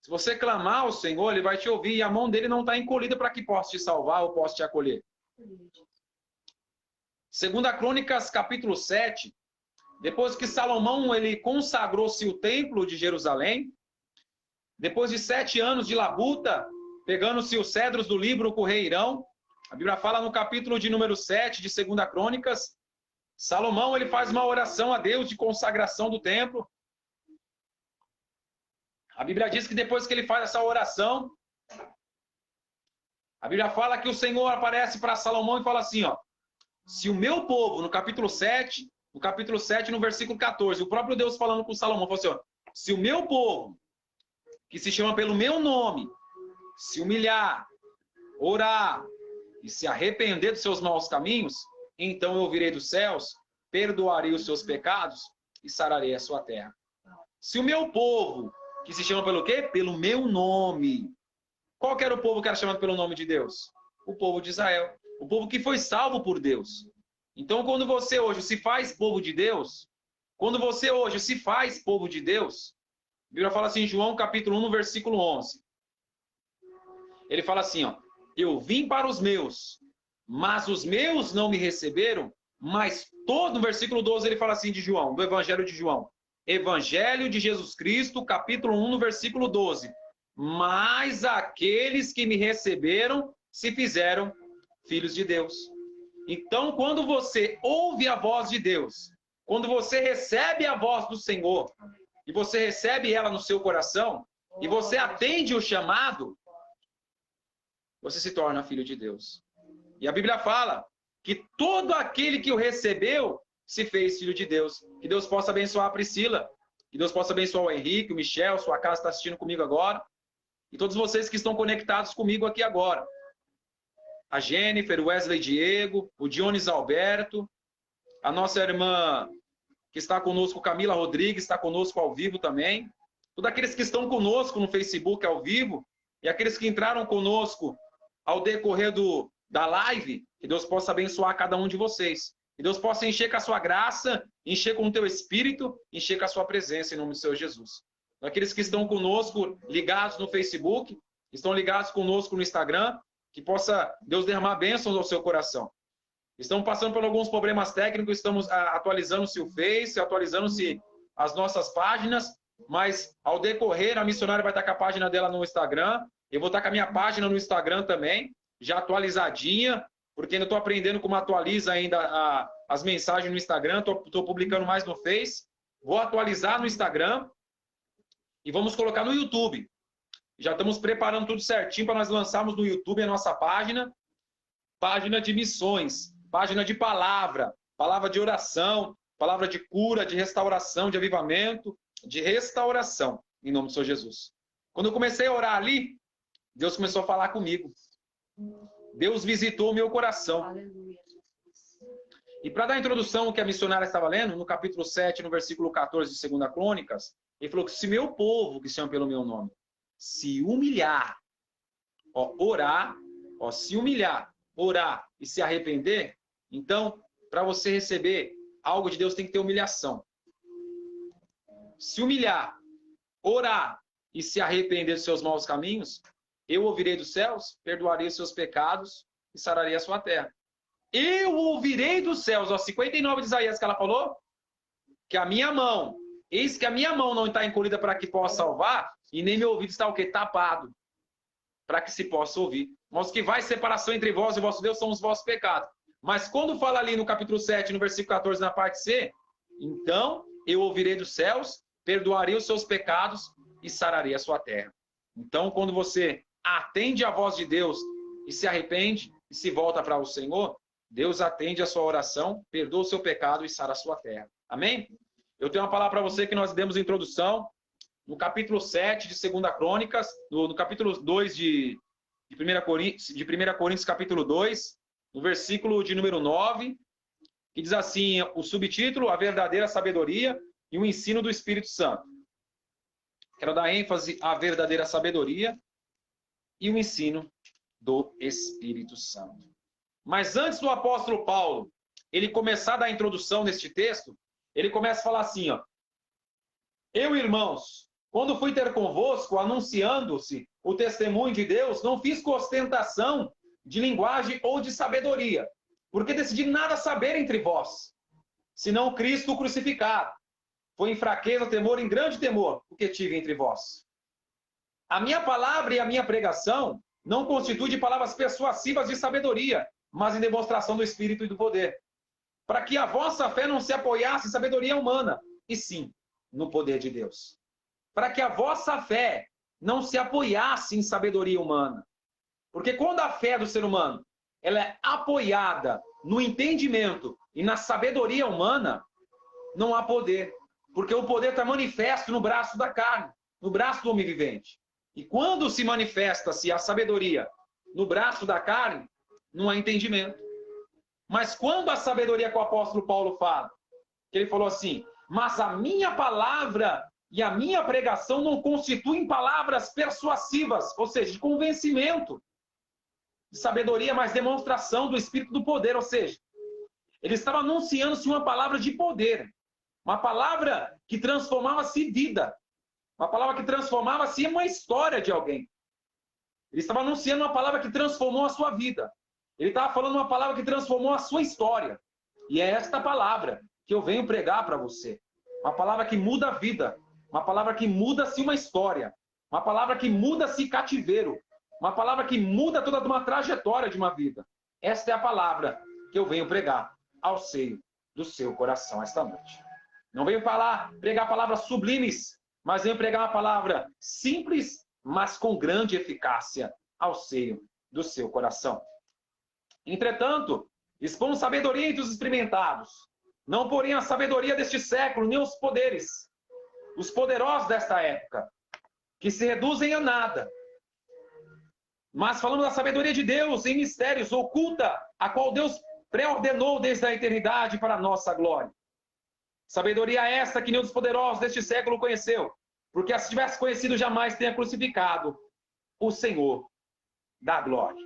Speaker 1: Se você clamar ao Senhor, ele vai te ouvir, e a mão dele não está encolhida para que possa te salvar ou possa te acolher. 2 Crônicas, capítulo 7, depois que Salomão ele consagrou-se o templo de Jerusalém, depois de 7 anos de labuta, pegando-se os cedros do livro com o rei Irão, a Bíblia fala no capítulo de número 7 de 2 Crônicas, Salomão ele faz uma oração a Deus de consagração do templo. A Bíblia diz que depois que ele faz essa oração, a Bíblia fala que o Senhor aparece para Salomão e fala assim, ó: se o meu povo, no capítulo 7, no versículo 14, o próprio Deus falando com Salomão, falou assim, ó: se o meu povo, que se chama pelo meu nome, se humilhar, orar e se arrepender dos seus maus caminhos, então eu ouvirei dos céus, perdoarei os seus pecados e sararei a sua terra. Se o meu povo, que se chama pelo quê? Pelo meu nome. Qual que era o povo que era chamado pelo nome de Deus? O povo de Israel. O povo que foi salvo por Deus. Então, quando você hoje se faz povo de Deus, quando você hoje se faz povo de Deus, a Bíblia fala assim, em João capítulo 1, no versículo 11. Ele fala assim, ó, eu vim para os meus, mas os meus não me receberam, mas todo, no versículo 12 ele fala assim de João, do Evangelho de João. Evangelho de Jesus Cristo, capítulo 1, no versículo 12. Mas aqueles que me receberam se fizeram filhos de Deus. Então, quando você ouve a voz de Deus, quando você recebe a voz do Senhor, e você recebe ela no seu coração, e você atende o chamado, você se torna filho de Deus. E a Bíblia fala que todo aquele que o recebeu se fez filho de Deus. Que Deus possa abençoar a Priscila, que Deus possa abençoar o Henrique, o Michel, sua casa está assistindo comigo agora, e todos vocês que estão conectados comigo aqui agora. A Jennifer, o Wesley Diego, o Dionis Alberto, a nossa irmã que está conosco, Camila Rodrigues, está conosco ao vivo também. Todos aqueles que estão conosco no Facebook ao vivo, e aqueles que entraram conosco ao decorrer da live, que Deus possa abençoar cada um de vocês. Que Deus possa encher com a sua graça, encher com o teu espírito, encher com a sua presença em nome do Senhor Jesus. Aqueles que estão conosco ligados no Facebook, estão ligados conosco no Instagram, que possa Deus derramar bênçãos ao seu coração. Estamos passando por alguns problemas técnicos, estamos atualizando-se o Face, atualizando-se as nossas páginas, mas ao decorrer, a missionária vai estar com a página dela no Instagram, eu vou estar com a minha página no Instagram também, já atualizadinha, porque ainda estou aprendendo como atualiza ainda as mensagens no Instagram, estou publicando mais no Face, vou atualizar no Instagram e vamos colocar no YouTube. Já estamos preparando tudo certinho para nós lançarmos no YouTube a nossa página de missões, página de palavra de oração, palavra de cura, de restauração, de avivamento, de restauração, em nome do Senhor Jesus. Quando eu comecei a orar ali, Deus começou a falar comigo. Deus visitou o meu coração.
Speaker 2: Aleluia.
Speaker 1: E para dar a introdução que a missionária estava lendo, no capítulo 7, no versículo 14 de 2 Crônicas, ele falou que se meu povo, que se chama pelo meu nome, se humilhar, orar, se humilhar, orar e se arrepender, então, para você receber algo de Deus, tem que ter humilhação. Se humilhar, orar e se arrepender dos seus maus caminhos, eu ouvirei dos céus, perdoarei os seus pecados e sararei a sua terra. Eu ouvirei dos céus, 59 de Isaías que ela falou, que a minha mão, eis que a minha mão não está encolhida para que possa salvar, e nem meu ouvido está o quê? Tapado, para que se possa ouvir. Mas o que vai separação entre vós e o vosso Deus são os vossos pecados. Mas quando fala ali no capítulo 7, no versículo 14, na parte C, então eu ouvirei dos céus, perdoarei os seus pecados e sararei a sua terra. Então, quando você atende a voz de Deus e se arrepende e se volta para o Senhor, Deus atende a sua oração, perdoa o seu pecado e sara a sua terra. Amém? Eu tenho uma palavra para você que nós demos introdução no capítulo 7 de 2 Crônicas, no capítulo 2 de 1 Coríntios, capítulo 2, no versículo de número 9, que diz assim, o subtítulo, a verdadeira sabedoria e o ensino do Espírito Santo. Quero dar ênfase à verdadeira sabedoria e o ensino do Espírito Santo. Mas antes do apóstolo Paulo, ele começar a dar a introdução neste texto, ele começa a falar assim, eu, irmãos, quando fui ter convosco, anunciando-se o testemunho de Deus, não fiz com ostentação de linguagem ou de sabedoria, porque decidi nada saber entre vós, senão Cristo crucificado. Foi em fraqueza, temor, em grande temor, o que tive entre vós. A minha palavra e a minha pregação não constituem de palavras persuasivas de sabedoria, mas em demonstração do Espírito e do poder, para que a vossa fé não se apoiasse em sabedoria humana, e sim no poder de Deus. Para que a vossa fé não se apoiasse em sabedoria humana. Porque quando a fé do ser humano ela é apoiada no entendimento e na sabedoria humana, não há poder. Porque o poder está manifesto no braço da carne, no braço do homem vivente. E quando se manifesta-se a sabedoria no braço da carne, não há entendimento. Mas quando a sabedoria que o apóstolo Paulo fala, que ele falou assim, mas a minha palavra e a minha pregação não constituem palavras persuasivas, ou seja, de convencimento, de sabedoria, mas demonstração do Espírito do poder, ou seja, ele estava anunciando-se uma palavra de poder, uma palavra que transformava-se vida, uma palavra que transformava-se em uma história de alguém. Ele estava anunciando uma palavra que transformou a sua vida. Ele estava falando uma palavra que transformou a sua história. E é esta palavra que eu venho pregar para você. Uma palavra que muda a vida. Uma palavra que muda-se uma história. Uma palavra que muda-se cativeiro. Uma palavra que muda toda uma trajetória de uma vida. Esta é a palavra que eu venho pregar ao seio do seu coração esta noite. Não venho pregar palavras sublimes, mas venho pregar uma palavra simples, mas com grande eficácia ao seio do seu coração. Entretanto, expomos sabedoria entre os experimentados, não porém a sabedoria deste século, nem os poderes, os poderosos desta época, que se reduzem a nada. Mas falamos da sabedoria de Deus em mistérios oculta, a qual Deus pré-ordenou desde a eternidade para a nossa glória. Sabedoria esta que nenhum dos poderosos deste século conheceu, porque se tivesse conhecido, jamais tenha crucificado o Senhor da glória.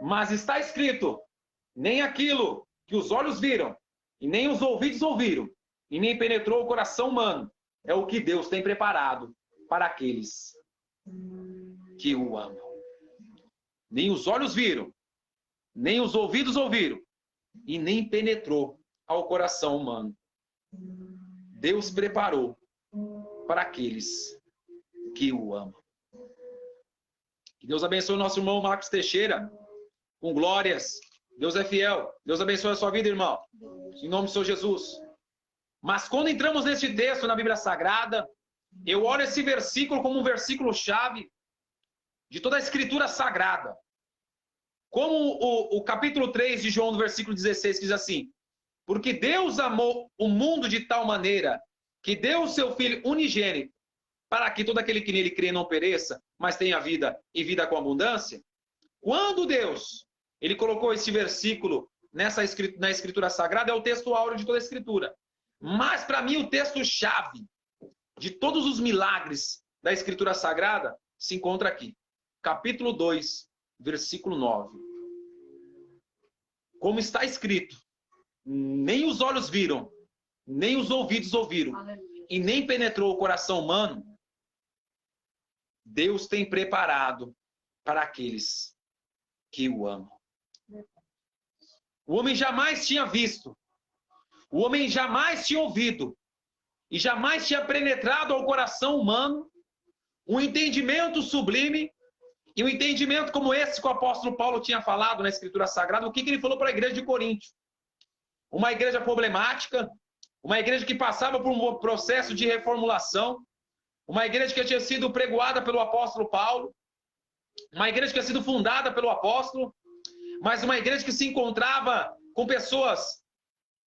Speaker 1: Mas está escrito, nem aquilo que os olhos viram, e nem os ouvidos ouviram, e nem penetrou o coração humano, é o que Deus tem preparado para aqueles que o amam. Nem os olhos viram, nem os ouvidos ouviram, e nem penetrou ao coração humano. Deus preparou para aqueles que o amam. Que Deus abençoe o nosso irmão Marcos Teixeira, com glórias. Deus é fiel. Deus abençoe a sua vida, irmão. Em nome do Senhor Jesus. Mas quando entramos neste texto na Bíblia Sagrada, eu olho esse versículo como um versículo-chave de toda a Escritura Sagrada. Como o capítulo 3 de João, no versículo 16, diz assim: porque Deus amou o mundo de tal maneira que deu o seu Filho unigênito, para que todo aquele que nele crê não pereça, mas tenha vida e vida com abundância. Quando Deus, ele colocou esse versículo na Escritura Sagrada, é o texto áureo de toda a Escritura. Mas, para mim, o texto-chave de todos os milagres da Escritura Sagrada se encontra aqui. Capítulo 2, versículo 9. Como está escrito, nem os olhos viram, nem os ouvidos ouviram, aleluia, e nem penetrou o coração humano, Deus tem preparado para aqueles que o amam. O homem jamais tinha visto, o homem jamais tinha ouvido, e jamais tinha penetrado ao coração humano um entendimento sublime, e um entendimento como esse que o apóstolo Paulo tinha falado na Escritura Sagrada. O que ele falou para a igreja de Corinto? Uma igreja problemática, uma igreja que passava por um processo de reformulação, uma igreja que tinha sido pregoada pelo apóstolo Paulo, uma igreja que tinha sido fundada pelo apóstolo, mas uma igreja que se encontrava com pessoas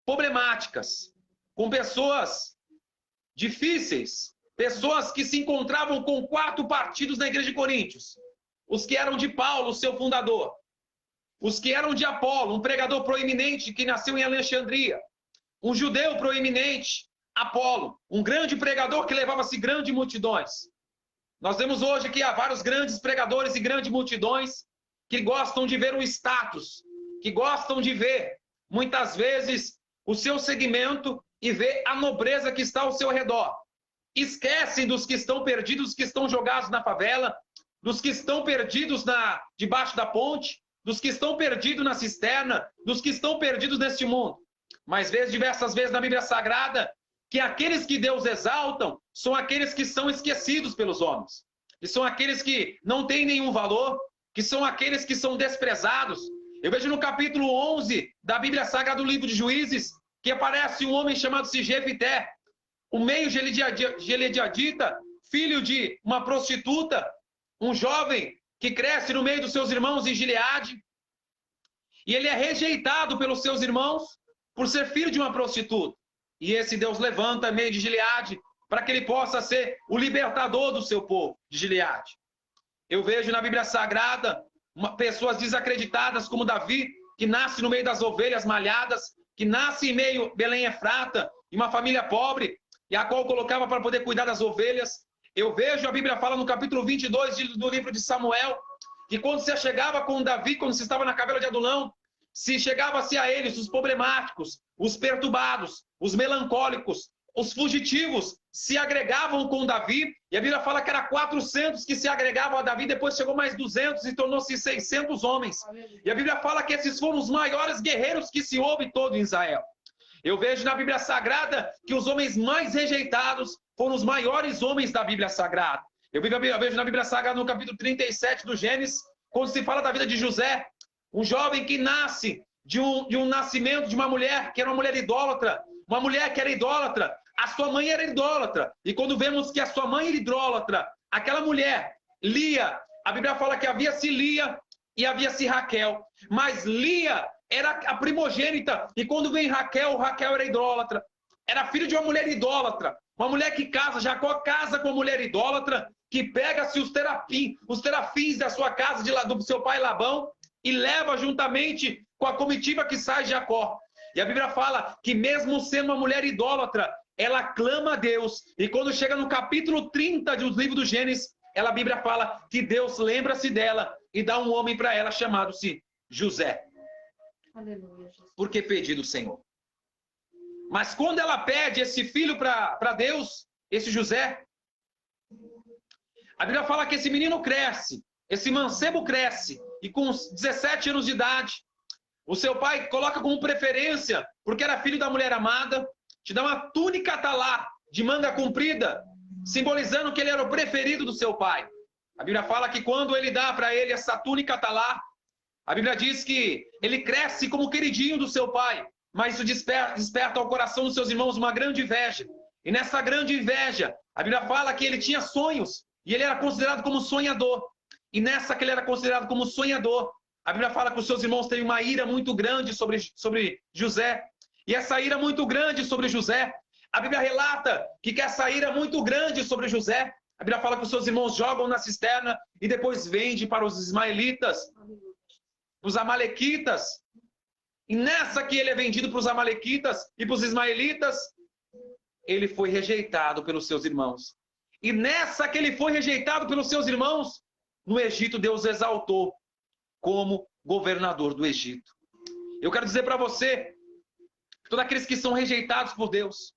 Speaker 1: problemáticas, com pessoas difíceis, pessoas que se encontravam com 4 partidos na igreja de Coríntios. Os que eram de Paulo, seu fundador. Os que eram de Apolo, um pregador proeminente que nasceu em Alexandria. Um judeu proeminente, Apolo. Um grande pregador que levava-se grandes multidões. Nós vemos hoje que há vários grandes pregadores e grandes multidões que gostam de ver o status, que gostam de ver, muitas vezes, o seu segmento e ver a nobreza que está ao seu redor. Esquecem dos que estão perdidos, dos que estão jogados na favela, dos que estão perdidos debaixo da ponte, dos que estão perdidos na cisterna, dos que estão perdidos neste mundo. Mas vejo diversas vezes na Bíblia Sagrada que aqueles que Deus exaltam são aqueles que são esquecidos pelos homens. E são aqueles que não têm nenhum valor, que são aqueles que são desprezados. Eu vejo no capítulo 11 da Bíblia Sagrada do livro de Juízes que aparece um homem chamado-se Jefité, o meio gelediadita, filho de uma prostituta, um jovem que cresce no meio dos seus irmãos em Gileade, e ele é rejeitado pelos seus irmãos por ser filho de uma prostituta. E esse Deus levanta meio de Gileade para que ele possa ser o libertador do seu povo de Gileade. Eu vejo na Bíblia Sagrada pessoas desacreditadas como Davi, que nasce no meio das ovelhas malhadas, que nasce em meio Belém Efrata, em uma família pobre, e a qual colocava para poder cuidar das ovelhas. Eu vejo, a Bíblia fala no capítulo 22 do livro de Samuel, que quando se chegava com Davi, quando se estava na caverna de Adulão, se chegava-se a eles, os problemáticos, os perturbados, os melancólicos, os fugitivos, se agregavam com Davi, e a Bíblia fala que era 400 que se agregavam a Davi, depois chegou mais 200 e tornou-se 600 homens. E a Bíblia fala que esses foram os maiores guerreiros que se houve todo em Israel. Eu vejo na Bíblia Sagrada que os homens mais rejeitados foram os maiores homens da Bíblia Sagrada. Eu vejo na Bíblia Sagrada, no capítulo 37 do Gênesis, quando se fala da vida de José, um jovem que nasce de um nascimento de uma mulher que era uma mulher idólatra, uma mulher que era idólatra, a sua mãe era idólatra. E quando vemos que a sua mãe era idólatra, aquela mulher, Lia, a Bíblia fala que havia-se Lia e havia-se Raquel. Mas Lia era a primogênita, e quando vem Raquel, Raquel era idólatra. Era filho de uma mulher idólatra. Uma mulher que casa, Jacó casa com uma mulher idólatra, que pega-se os terafins da sua casa, do seu pai Labão, e leva juntamente com a comitiva que sai de Jacó. E a Bíblia fala que mesmo sendo uma mulher idólatra, ela clama a Deus. E quando chega no capítulo 30 do livro do Gênesis, a Bíblia fala que Deus lembra-se dela e dá um homem para ela chamado-se José.
Speaker 2: Aleluia, Jesus.
Speaker 1: Porque pedido do Senhor. Mas quando ela pede esse filho para Deus, esse José, a Bíblia fala que esse menino cresce, esse mancebo cresce, e com 17 anos de idade, o seu pai coloca como preferência, porque era filho da mulher amada, te dá uma túnica talá de manga comprida, simbolizando que ele era o preferido do seu pai. A Bíblia fala que quando ele dá para ele essa túnica talá, a Bíblia diz que ele cresce como queridinho do seu pai, mas isso desperta ao coração dos seus irmãos uma grande inveja. E nessa grande inveja, a Bíblia fala que ele tinha sonhos, e ele era considerado como sonhador. E nessa que ele era considerado como sonhador, a Bíblia fala que os seus irmãos têm uma ira muito grande sobre José. E essa ira muito grande sobre José, a Bíblia relata que essa ira muito grande sobre José, a Bíblia fala que os seus irmãos jogam na cisterna e depois vende para os ismaelitas, os amalequitas. E nessa que ele é vendido para os amalequitas e para os ismaelitas, ele foi rejeitado pelos seus irmãos. E nessa que ele foi rejeitado pelos seus irmãos, no Egito Deus exaltou como governador do Egito. Eu quero dizer para você, todos aqueles que são rejeitados por Deus,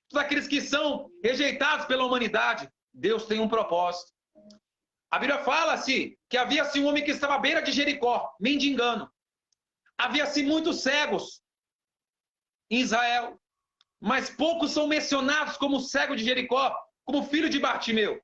Speaker 1: todos aqueles que são rejeitados pela humanidade, Deus tem um propósito. A Bíblia fala-se que havia-se um homem que estava à beira de Jericó, mendigando. Havia-se muitos cegos em Israel, mas poucos são mencionados como cego de Jericó, como filho de Bartimeu.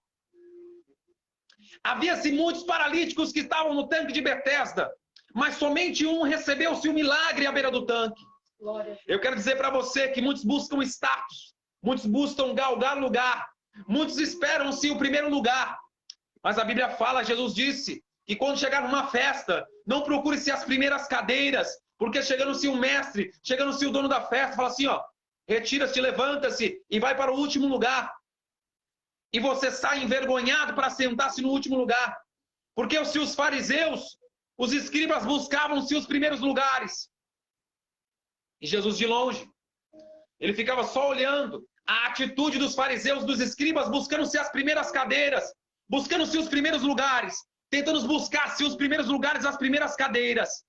Speaker 1: Havia-se muitos paralíticos que estavam no tanque de Betesda, mas somente um recebeu-se um milagre à beira do tanque.
Speaker 2: Glória.
Speaker 1: Eu quero dizer para você que muitos buscam status, muitos buscam galgar lugar, muitos esperam-se o primeiro lugar. Mas a Bíblia fala, Jesus disse, que quando chegar numa festa, não procure-se as primeiras cadeiras, porque chegando-se um mestre, chegando-se o dono da festa, fala assim, ó, retira-se, levanta-se e vai para o último lugar. E você sai envergonhado para sentar-se no último lugar. Porque se os fariseus, os escribas buscavam-se os primeiros lugares. E Jesus de longe, ele ficava só olhando a atitude dos fariseus, dos escribas, buscando-se as primeiras cadeiras, buscando-se os primeiros lugares, tentando buscar-se os primeiros lugares, as primeiras cadeiras.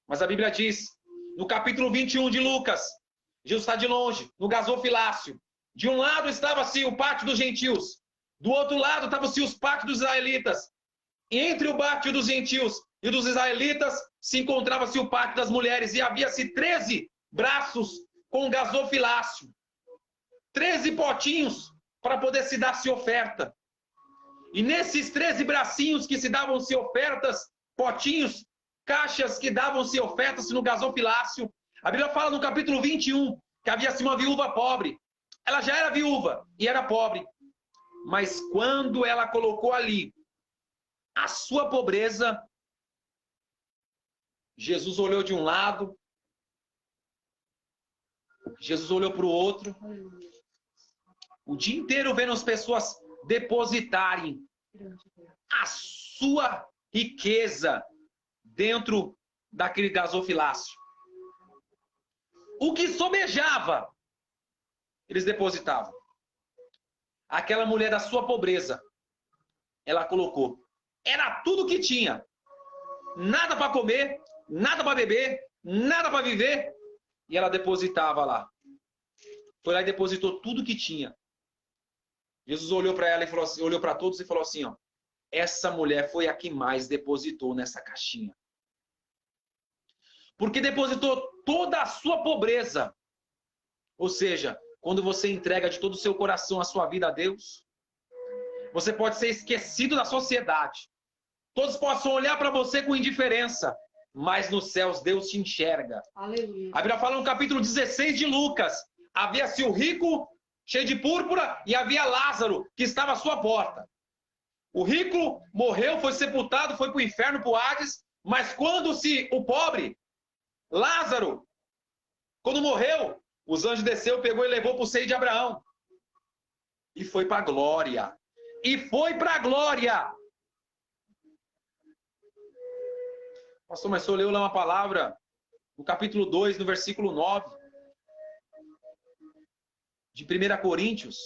Speaker 1: Mas a Bíblia diz, no capítulo 21 de Lucas, Jesus está de longe, no gasofilácio. De um lado estava-se o pátio dos gentios, do outro lado estavam-se os pátios dos israelitas. E entre o pátio dos gentios e dos israelitas se encontrava-se o pátio das mulheres, e havia-se 13 braços com gasofilácio. 13 potinhos para poder se dar-se oferta. E nesses 13 bracinhos que se davam-se ofertas, potinhos, caixas que davam-se ofertas no gasofilácio, a Bíblia fala no capítulo 21 que havia-se uma viúva pobre. Ela já era viúva e era pobre. Mas quando ela colocou ali a sua pobreza, Jesus olhou de um lado, Jesus olhou para o outro. O dia inteiro vendo as pessoas depositarem a sua riqueza dentro daquele gasofilácio. O que sobejava, eles depositavam. Aquela mulher da sua pobreza, ela colocou. Era tudo que tinha. Nada para comer, nada para beber, nada para viver. E ela depositava lá. Foi lá e depositou tudo que tinha. Jesus olhou para ela e falou assim, olhou para todos e falou assim, ó, essa mulher foi a que mais depositou nessa caixinha. Porque depositou toda a sua pobreza. Ou seja, quando você entrega de todo o seu coração a sua vida a Deus, você pode ser esquecido da sociedade. Todos possam olhar para você com indiferença, mas nos céus Deus te enxerga.
Speaker 2: Aleluia.
Speaker 1: A Bíblia fala no capítulo 16 de Lucas, havia-se o rico cheio de púrpura e havia Lázaro, que estava à sua porta. O rico morreu, foi sepultado, foi para o inferno, para o Hades, mas quando-se o pobre, Lázaro, quando morreu, os anjos desceu, pegou e levou para o seio de Abraão. E foi para a glória. E foi para a glória. Pastor, mas o senhor leu lá uma palavra, no capítulo 2, no versículo 9, de 1 Coríntios,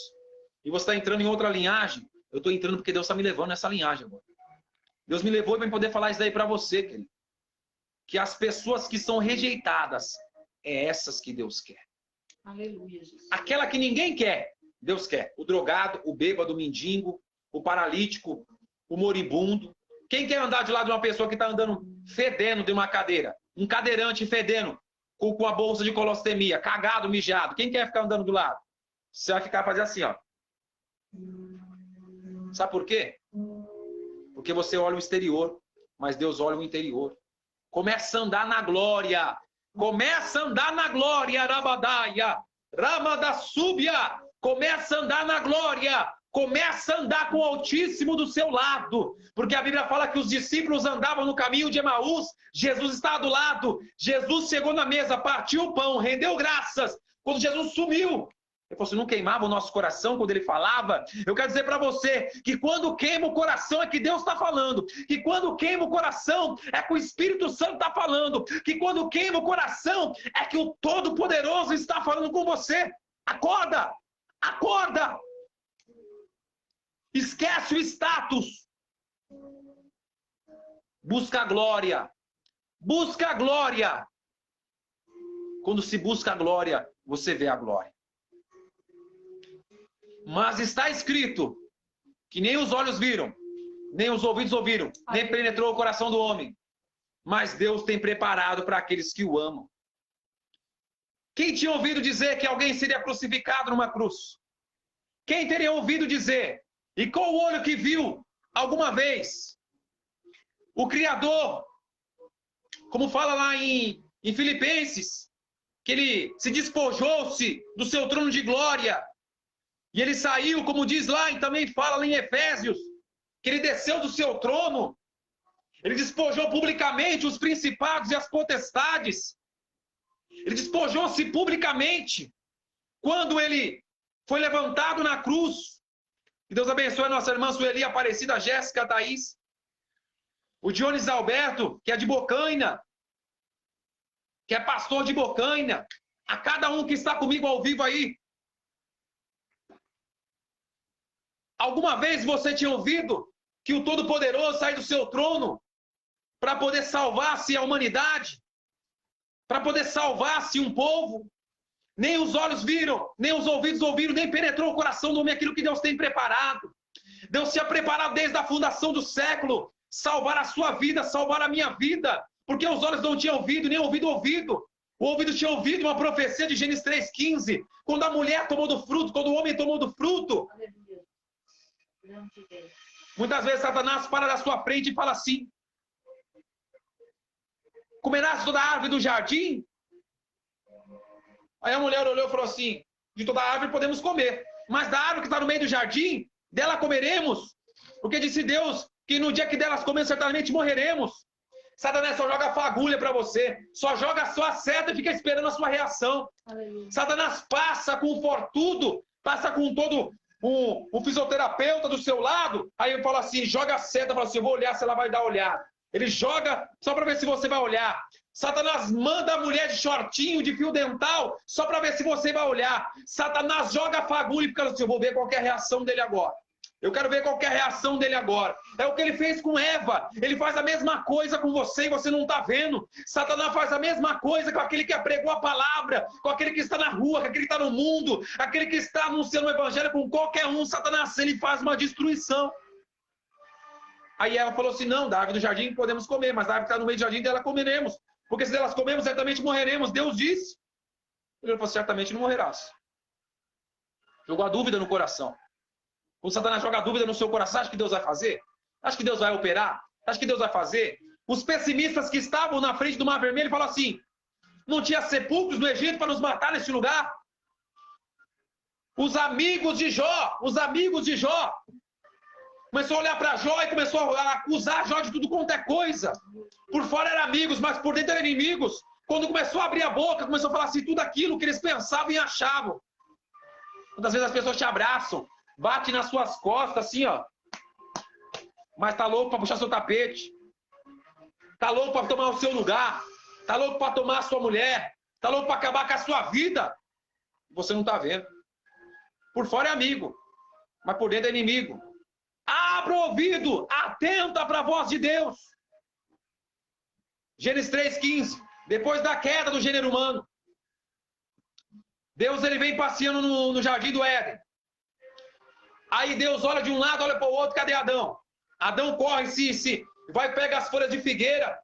Speaker 1: e você está entrando em outra linhagem. Eu estou entrando porque Deus está me levando nessa linhagem agora. Deus me levou para poder falar isso daí para você, querido. Que as pessoas que são rejeitadas, é essas que Deus quer.
Speaker 2: Aleluia, Jesus.
Speaker 1: Aquela que ninguém quer, Deus quer. O drogado, o bêbado, o mendigo, o paralítico, o moribundo. Quem quer andar de lado de uma pessoa que está andando fedendo de uma cadeira? Um cadeirante fedendo com a bolsa de colostomia, cagado, mijado. Quem quer ficar andando do lado? Você vai ficar fazendo assim, ó. Sabe por quê? Porque você olha o exterior, mas Deus olha o interior. Começa a andar na glória. Começa a andar na glória, Rabadaia, Ramadasúbia. Começa a andar na glória. Começa a andar com o Altíssimo do seu lado. Porque a Bíblia fala que os discípulos andavam no caminho de Emaús. Jesus estava do lado. Jesus chegou na mesa, partiu o pão, rendeu graças. Quando Jesus sumiu, ele falou assim, não queimava o nosso coração quando ele falava? Eu quero dizer para você que quando queima o coração é que Deus está falando. Que quando queima o coração é que o Espírito Santo está falando. Que quando queima o coração é que o Todo-Poderoso está falando com você. Acorda! Acorda! Esquece o status. Busca a glória. Busca a glória. Quando se busca a glória, você vê a glória. Mas está escrito que nem os olhos viram, nem os ouvidos ouviram, nem penetrou o coração do homem. Mas Deus tem preparado para aqueles que o amam. Quem tinha ouvido dizer que alguém seria crucificado numa cruz? Quem teria ouvido dizer? E qual o olho que viu alguma vez? O Criador, como fala lá em Filipenses, que ele se despojou-se do seu trono de glória. E ele saiu, como diz lá, e também fala lá em Efésios, que ele desceu do seu trono. Ele despojou publicamente os principados e as potestades. Ele despojou-se publicamente. Quando ele foi levantado na cruz. Que Deus abençoe a nossa irmã Sueli Aparecida, Jéssica, Thaís. O Dionis Alberto, que é de Bocaina. Que é pastor de Bocaina. A cada um que está comigo ao vivo aí. Alguma vez você tinha ouvido que o Todo-Poderoso sai do seu trono para poder salvar-se a humanidade? Para poder salvar-se um povo? Nem os olhos viram, nem os ouvidos ouviram, nem penetrou o coração do homem aquilo que Deus tem preparado. Deus tinha preparado desde a fundação do século, salvar a sua vida, salvar a minha vida, porque os olhos não tinham ouvido, nem ouvido ouvido. O ouvido tinha ouvido uma profecia de Gênesis 3,15, quando a mulher tomou do fruto, quando o homem tomou do fruto. Muitas vezes Satanás para da sua frente e fala assim: comerás toda a árvore do jardim? Aí a mulher olhou e falou assim: de toda a árvore podemos comer, mas da árvore que está no meio do jardim, dela comeremos, porque disse Deus que no dia que delas comermos certamente morreremos. Satanás só joga fagulha para você, só joga a sua seta e fica esperando a sua reação. Aleluia. Satanás passa com fortudo, passa com todo um fisioterapeuta do seu lado, aí ele fala assim, joga a seta, fala assim, eu vou olhar se ela vai dar olhada. Ele joga só para ver se você vai olhar. Satanás manda a mulher de shortinho, de fio dental, só para ver se você vai olhar. Satanás joga a fagulha e fica assim, eu vou ver qual que é a reação dele agora. Eu quero ver qual que é a reação dele agora. É o que ele fez com Eva. Ele faz a mesma coisa com você e você não está vendo. Satanás faz a mesma coisa com aquele que pregou a palavra, com aquele que está na rua, com aquele que está no mundo, aquele que está anunciando o evangelho com qualquer um. Satanás, ele faz uma destruição. Aí Eva falou assim, não, da árvore do jardim podemos comer, mas a árvore que está no meio do jardim dela comeremos. Porque se delas comemos, certamente morreremos. Deus disse. Ele falou, certamente não morrerás. Jogou a dúvida no coração. O Satanás joga a dúvida no seu coração. Acha que Deus vai fazer? Acha que Deus vai operar? Acha que Deus vai fazer? Os pessimistas que estavam na frente do Mar Vermelho falaram assim, não tinha sepulcros no Egito para nos matar nesse lugar? Os amigos de Jó, começou a olhar para Jó e começou a acusar Jó de tudo quanto é coisa. Por fora eram amigos, mas por dentro eram inimigos. Quando começou a abrir a boca, começou a falar assim, tudo aquilo que eles pensavam e achavam. Muitas vezes as pessoas te abraçam, bate nas suas costas assim, ó. Mas tá louco para puxar seu tapete. Tá louco para tomar o seu lugar. Tá louco para tomar a sua mulher. Tá louco para acabar com a sua vida. Você não tá vendo. Por fora é amigo, mas por dentro é inimigo. Abra o ouvido, atenta para a voz de Deus. Gênesis 3,15. Depois da queda do gênero humano, Deus ele vem passeando no jardim do Éden. Aí Deus olha de um lado, olha para o outro, cadê Adão? Adão corre, vai pegar as folhas de figueira,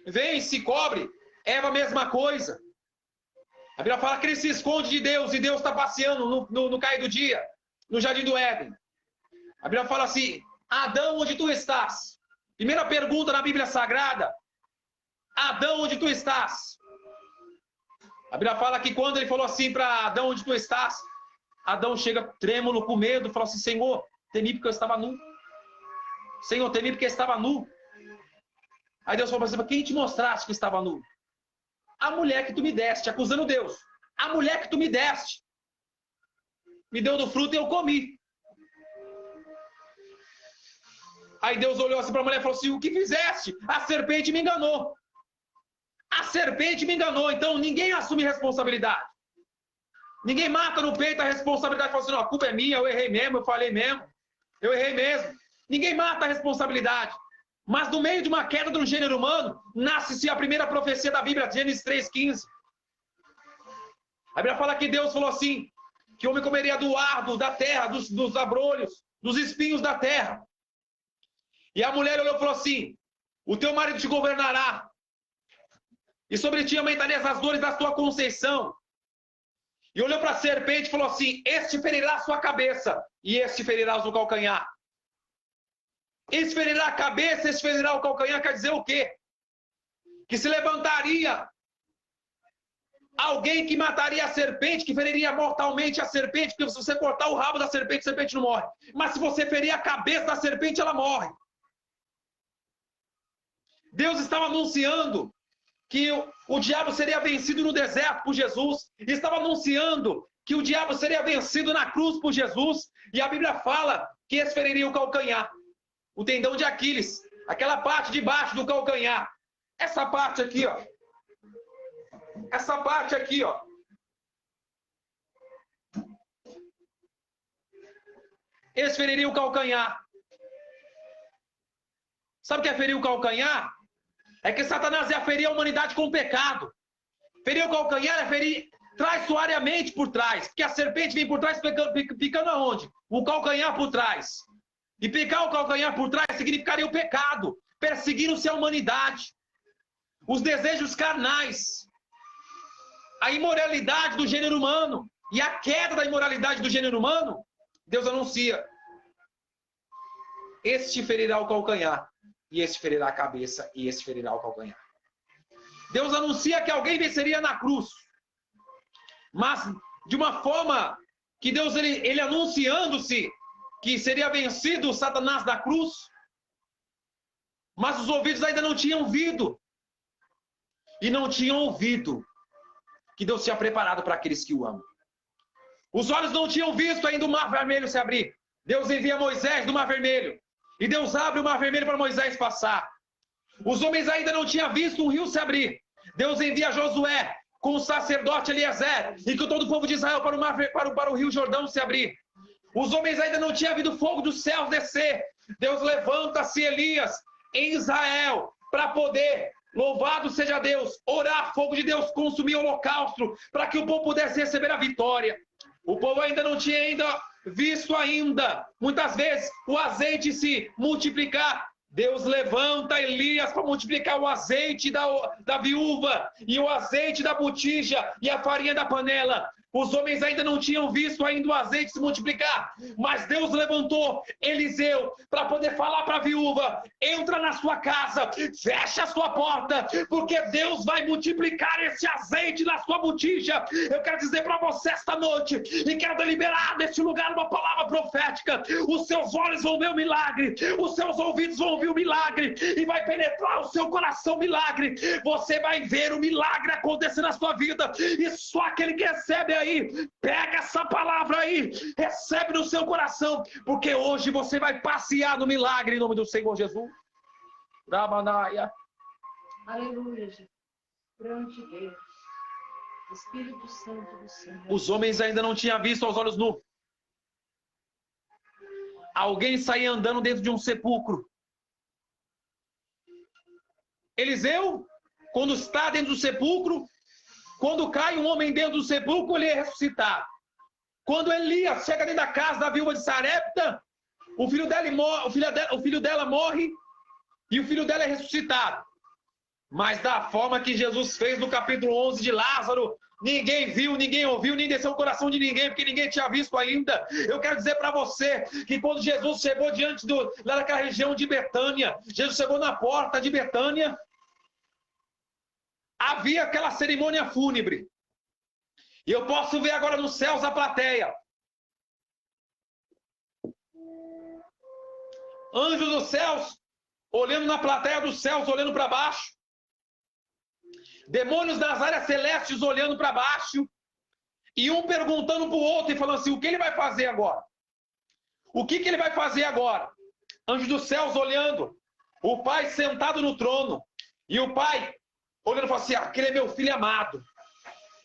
Speaker 1: vem, se cobre. Eva, mesma coisa. A Bíblia fala que ele se esconde de Deus e Deus está passeando no cair do dia, no jardim do Éden. A Bíblia fala assim, Adão, onde tu estás? Primeira pergunta na Bíblia Sagrada, Adão, onde tu estás? A Bíblia fala que quando ele falou assim para Adão, onde tu estás? Adão chega trêmulo, com medo, fala assim, Senhor, temi porque eu estava nu. Senhor, temi porque eu estava nu. Aí Deus falou para quem te mostraste que estava nu? A mulher que tu me deste, acusando Deus. A mulher que tu me deste. Me deu do fruto e eu comi. Aí Deus olhou assim para a mulher e falou assim, o que fizeste? A serpente me enganou. A serpente me enganou, então ninguém assume responsabilidade. Ninguém mata no peito a responsabilidade e fala assim, não, a culpa é minha, eu errei mesmo, eu falei mesmo, eu errei mesmo. Ninguém mata a responsabilidade. Mas no meio de uma queda do gênero humano, nasce-se a primeira profecia da Bíblia, Gênesis 3,15. A Bíblia fala que Deus falou assim, que o homem comeria do árduo da terra, dos abrolhos, dos espinhos da terra. E a mulher olhou e falou assim, o teu marido te governará, e sobre ti aumentarias as dores da tua conceição. E olhou para a serpente e falou assim, este ferirá a sua cabeça, e este ferirá o seu calcanhar. Este ferirá a cabeça, este ferirá o calcanhar, quer dizer o quê? Que se levantaria alguém que mataria a serpente, que feriria mortalmente a serpente, porque se você cortar o rabo da serpente, a serpente não morre. Mas se você ferir a cabeça da serpente, ela morre. Deus estava anunciando que o diabo seria vencido no deserto por Jesus. Estava anunciando que o diabo seria vencido na cruz por Jesus. E a Bíblia fala que esse feriria o calcanhar. O tendão de Aquiles. Aquela parte de baixo do calcanhar. Essa parte aqui, ó. Essa parte aqui, ó. Esse feriria o calcanhar. Sabe o que é ferir o calcanhar? É que Satanás ia ferir a humanidade com o pecado. Ferir o calcanhar é ferir traiçoariamente por trás. Porque a serpente vem por trás picando aonde? O calcanhar por trás. E picar o calcanhar por trás significaria o pecado. Perseguindo-se a humanidade. Os desejos carnais. A imoralidade do gênero humano. E a queda da imoralidade do gênero humano. Deus anuncia. Este ferirá o calcanhar. E esse ferirá a cabeça, e esse ferirá o calcanhar. Deus anuncia que alguém venceria na cruz. Mas de uma forma que Deus, ele anunciando-se que seria vencido Satanás da cruz, mas os ouvidos ainda não tinham ouvido. E não tinham ouvido que Deus tinha preparado para aqueles que o amam. Os olhos não tinham visto ainda o mar vermelho se abrir. Deus envia Moisés do mar vermelho. E Deus abre o mar vermelho para Moisés passar. Os homens ainda não tinham visto um rio se abrir. Deus envia Josué com o sacerdote Eliezer e com todo o povo de Israel para o rio Jordão se abrir. Os homens ainda não tinham visto o fogo dos céus descer. Deus levanta-se Elias em Israel para poder, louvado seja Deus, orar, fogo de Deus, consumir o holocausto, para que o povo pudesse receber a vitória. O povo ainda não tinha visto muitas vezes, o azeite se multiplicar. Deus levanta Elias para multiplicar o azeite da viúva e o azeite da botija e a farinha da panela. Os homens ainda não tinham visto ainda o azeite se multiplicar, mas Deus levantou Eliseu para poder falar para a viúva: entra na sua casa, fecha a sua porta, porque Deus vai multiplicar esse azeite na sua botija. Eu quero dizer para você esta noite, e quero liberar neste lugar uma palavra profética: os seus olhos vão ver o milagre, os seus ouvidos vão ouvir o milagre, e vai penetrar o seu coração o milagre. Você vai ver o milagre acontecer na sua vida, e só aquele que recebe aí, pega essa palavra aí, recebe no seu coração, porque hoje você vai passear no milagre em nome do Senhor Jesus. Ramanaia.
Speaker 2: Aleluia, Jesus. Grande Deus. Espírito Santo do Senhor.
Speaker 1: Os homens ainda não tinham visto aos olhos nus alguém sair andando dentro de um sepulcro. Eliseu, quando está dentro do sepulcro, quando cai um homem dentro do sepulcro, ele é ressuscitado. Quando Elias chega dentro da casa da viúva de Sarepta, o filho dela morre e o filho dela é ressuscitado. Mas da forma que Jesus fez no capítulo 11 de Lázaro, ninguém viu, ninguém ouviu, nem desceu o coração de ninguém, porque ninguém tinha visto ainda. Eu quero dizer para você que quando Jesus chegou lá naquela região de Betânia, Jesus chegou na porta de Betânia, havia aquela cerimônia fúnebre. E eu posso ver agora nos céus a plateia. Anjos dos céus, olhando na plateia dos céus, olhando para baixo. Demônios das áreas celestes olhando para baixo. E um perguntando para o outro e falando assim: o que ele vai fazer agora? O que ele vai fazer agora? Anjos dos céus olhando. O Pai sentado no trono. E o Pai olhando e falando assim: aquele é meu filho amado.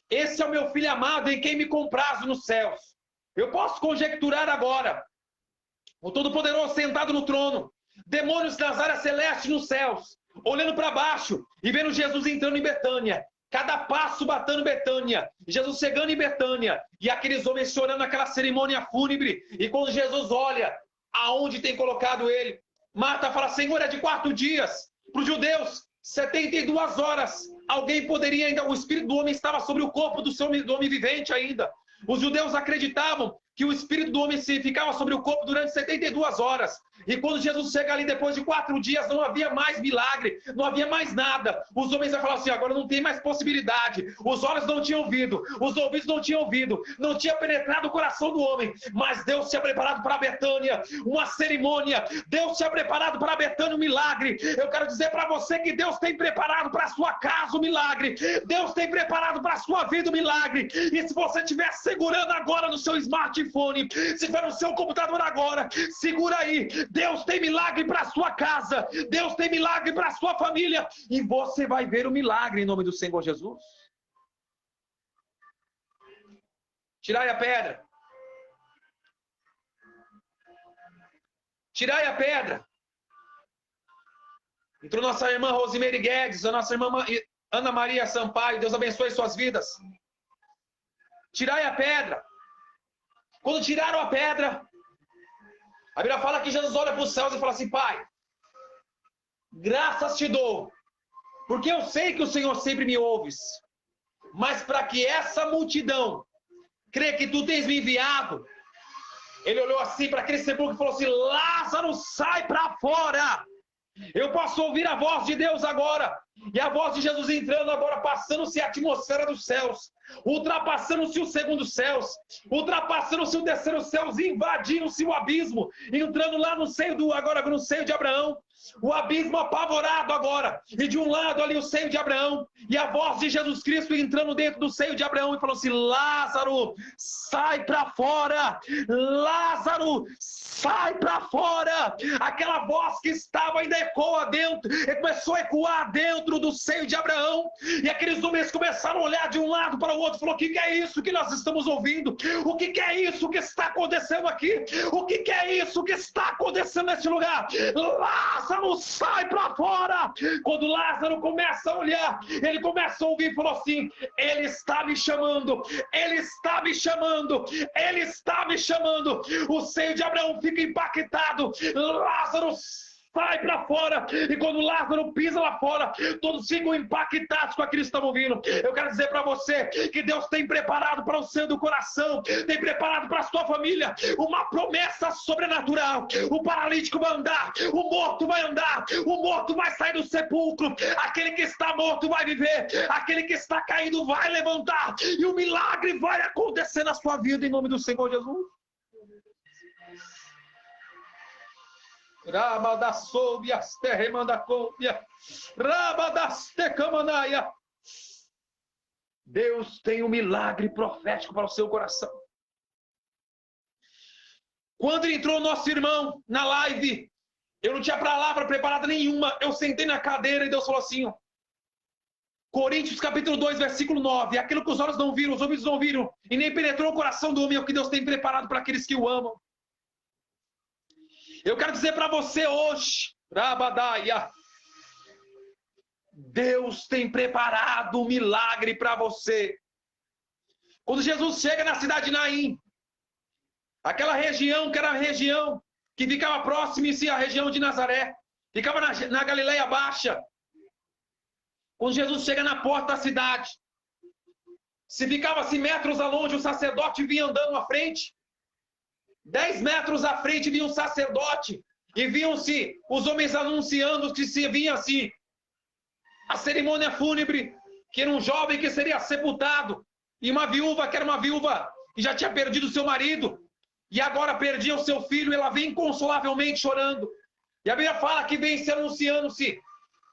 Speaker 1: Esse é o meu filho amado em quem me comprazo nos céus. Eu posso conjecturar agora. O Todo-Poderoso sentado no trono. Demônios das áreas celestes nos céus. Olhando para baixo e vendo Jesus entrando em Betânia. Cada passo batendo Betânia. Jesus chegando em Betânia. E aqueles homens chorando naquela cerimônia fúnebre. E quando Jesus olha aonde tem colocado ele, Marta fala: Senhor, é de 4 dias. Para os judeus, 72 horas. Alguém poderia ainda... O espírito do homem estava sobre o corpo do homem vivente ainda. Os judeus acreditavam que o espírito do homem ficava sobre o corpo durante 72 horas. E quando Jesus chega ali depois de 4 dias, não havia mais milagre, não havia mais nada. Os homens vão falar assim: agora não tem mais possibilidade. Os olhos não tinham ouvido, os ouvidos não tinham ouvido, não tinha penetrado o coração do homem. Mas Deus tinha preparado para Betânia uma cerimônia. Deus tinha preparado para Betânia um milagre. Eu quero dizer para você que Deus tem preparado para a sua casa um milagre. Deus tem preparado para a sua vida um milagre. E se você estiver segurando agora no seu smartphone, se estiver no seu computador agora, segura aí. Deus tem milagre para a sua casa. Deus tem milagre para a sua família. E você vai ver o milagre em nome do Senhor Jesus. Tirai a pedra. Tirai a pedra. Entrou nossa irmã Rosimeire Guedes, a nossa irmã Ana Maria Sampaio. Deus abençoe suas vidas. Tirai a pedra. Quando tiraram a pedra, a Bíblia fala que Jesus olha para os céus e fala assim: Pai, graças te dou, porque eu sei que o Senhor sempre me ouves, mas para que essa multidão crê que tu tens me enviado, ele olhou assim para aquele sepulcro e falou assim: Lázaro, sai para fora. Eu posso ouvir a voz de Deus agora. E a voz de Jesus entrando agora, passando-se a atmosfera dos céus, ultrapassando-se os segundos céus, ultrapassando-se o terceiro céu, invadindo-se o abismo, entrando lá no seio no seio de Abraão. O abismo apavorado agora, e de um lado ali o seio de Abraão, e a voz de Jesus Cristo entrando dentro do seio de Abraão e falou assim: Lázaro, sai para fora! Lázaro, sai para fora! Aquela voz que estava ainda ecoa dentro, e começou a ecoar dentro do seio de Abraão, e aqueles homens começaram a olhar de um lado para o outro, falou: o que é isso que nós estamos ouvindo? O que é isso que está acontecendo aqui? O que é isso que está acontecendo nesse lugar? Lázaro, sai para fora! Quando Lázaro começa a olhar, ele começa a ouvir e falou assim: ele está me chamando, ele está me chamando, ele está me chamando. O seio de Abraão fica impactado. Lázaro, sai para fora. E quando Lázaro pisa lá fora, todos ficam impactados com aquilo que estão ouvindo. Eu quero dizer para você que Deus tem preparado para o seu do coração, tem preparado para a sua família uma promessa sobrenatural. O paralítico vai andar, o morto vai andar, o morto vai sair do sepulcro, aquele que está morto vai viver, aquele que está caído vai levantar, e o milagre vai acontecer na sua vida em nome do Senhor Jesus. Rabadasobias terremandacóbia, rabadastecamanaia. Deus tem um milagre profético para o seu coração. Quando entrou nosso irmão na live, eu não tinha palavra preparada nenhuma. Eu sentei na cadeira e Deus falou assim, ó, Coríntios capítulo 2, versículo 9. Aquilo que os olhos não viram, os ouvidos não viram, e nem penetrou o coração do homem, é o que Deus tem preparado para aqueles que o amam. Eu quero dizer para você hoje, Rabadaia, Deus tem preparado um milagre para você. Quando Jesus chega na cidade de Naim, aquela região que era a região que ficava próxima em si à região de Nazaré, ficava na Galileia Baixa. Quando Jesus chega na porta da cidade, se ficava-se metros a longe, o sacerdote vinha andando à frente. 10 metros à frente vinha um sacerdote, e viam-se os homens anunciando que se vinha assim a cerimônia fúnebre, que era um jovem que seria sepultado, e uma viúva que era uma viúva que já tinha perdido seu marido, e agora perdia o seu filho, e ela vem inconsolavelmente chorando. E a Bíblia fala que vem se anunciando-se,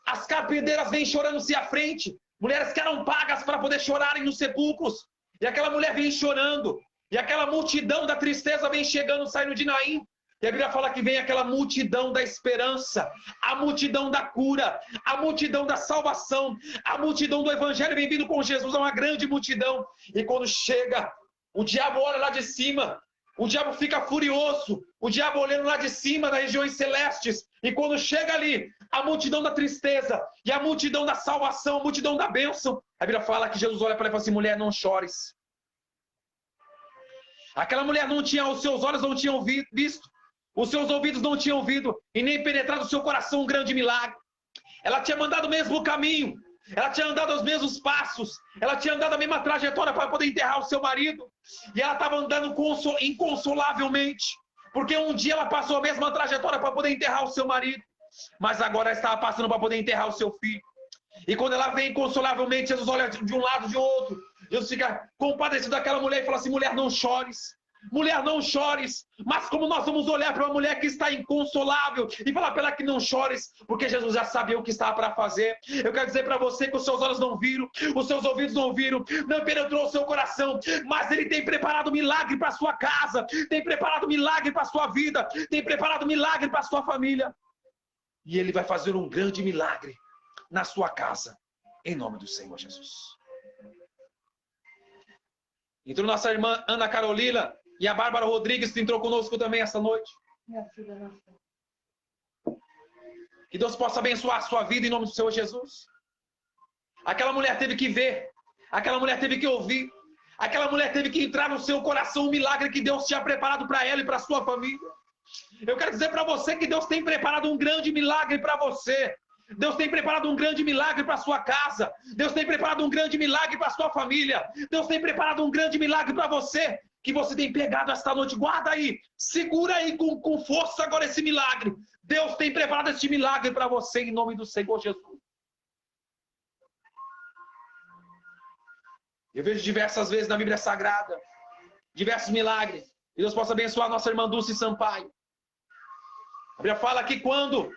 Speaker 1: as carpideiras vêm chorando-se à frente, mulheres que eram pagas para poder chorarem nos sepulcros, e aquela mulher vem chorando. E aquela multidão da tristeza vem chegando, saindo de Naim. E a Bíblia fala que vem aquela multidão da esperança, a multidão da cura, a multidão da salvação, a multidão do evangelho vem vindo com Jesus, é uma grande multidão. E quando chega, o diabo olha lá de cima, o diabo fica furioso, o diabo olhando lá de cima, das regiões celestes. E quando chega ali, a multidão da tristeza, e a multidão da salvação, a multidão da bênção, a Bíblia fala que Jesus olha para ela e fala assim: mulher, não chores. Aquela mulher não tinha, os seus olhos não tinham visto, os seus ouvidos não tinham ouvido, e nem penetrado no seu coração um grande milagre. Ela tinha mandado o mesmo caminho, ela tinha andado os mesmos passos, ela tinha andado a mesma trajetória para poder enterrar o seu marido, e ela estava andando inconsolavelmente, porque um dia ela passou a mesma trajetória para poder enterrar o seu marido, mas agora ela estava passando para poder enterrar o seu filho. E quando ela vem inconsolavelmente, Jesus olha de um lado, de outro. Jesus fica compadecido daquela mulher e fala assim: mulher, não chores. Mulher, não chores. Mas como nós vamos olhar para uma mulher que está inconsolável e falar para ela que não chores, porque Jesus já sabia o que estava para fazer. Eu quero dizer para você que os seus olhos não viram, os seus ouvidos não viram, não penetrou o seu coração, mas Ele tem preparado milagre para a sua casa, tem preparado milagre para a sua vida, tem preparado milagre para a sua família. E Ele vai fazer um grande milagre na sua casa, em nome do Senhor Jesus. Entrou nossa irmã Ana Carolina e a Bárbara Rodrigues, que entrou conosco também essa noite. Que Deus possa abençoar a sua vida em nome do Senhor Jesus. Aquela mulher teve que ver, aquela mulher teve que ouvir, aquela mulher teve que entrar no seu coração o milagre que Deus tinha preparado para ela e para a sua família. Eu quero dizer para você que Deus tem preparado um grande milagre para você. Deus tem preparado um grande milagre para a sua casa. Deus tem preparado um grande milagre para a sua família. Deus tem preparado um grande milagre para você, que você tem pegado esta noite. Guarda aí, segura aí com força agora esse milagre. Deus tem preparado este milagre para você em nome do Senhor Jesus. Eu vejo diversas vezes na Bíblia Sagrada, diversos milagres. Que Deus possa abençoar a nossa irmã Dulce Sampaio. A Bíblia fala que quando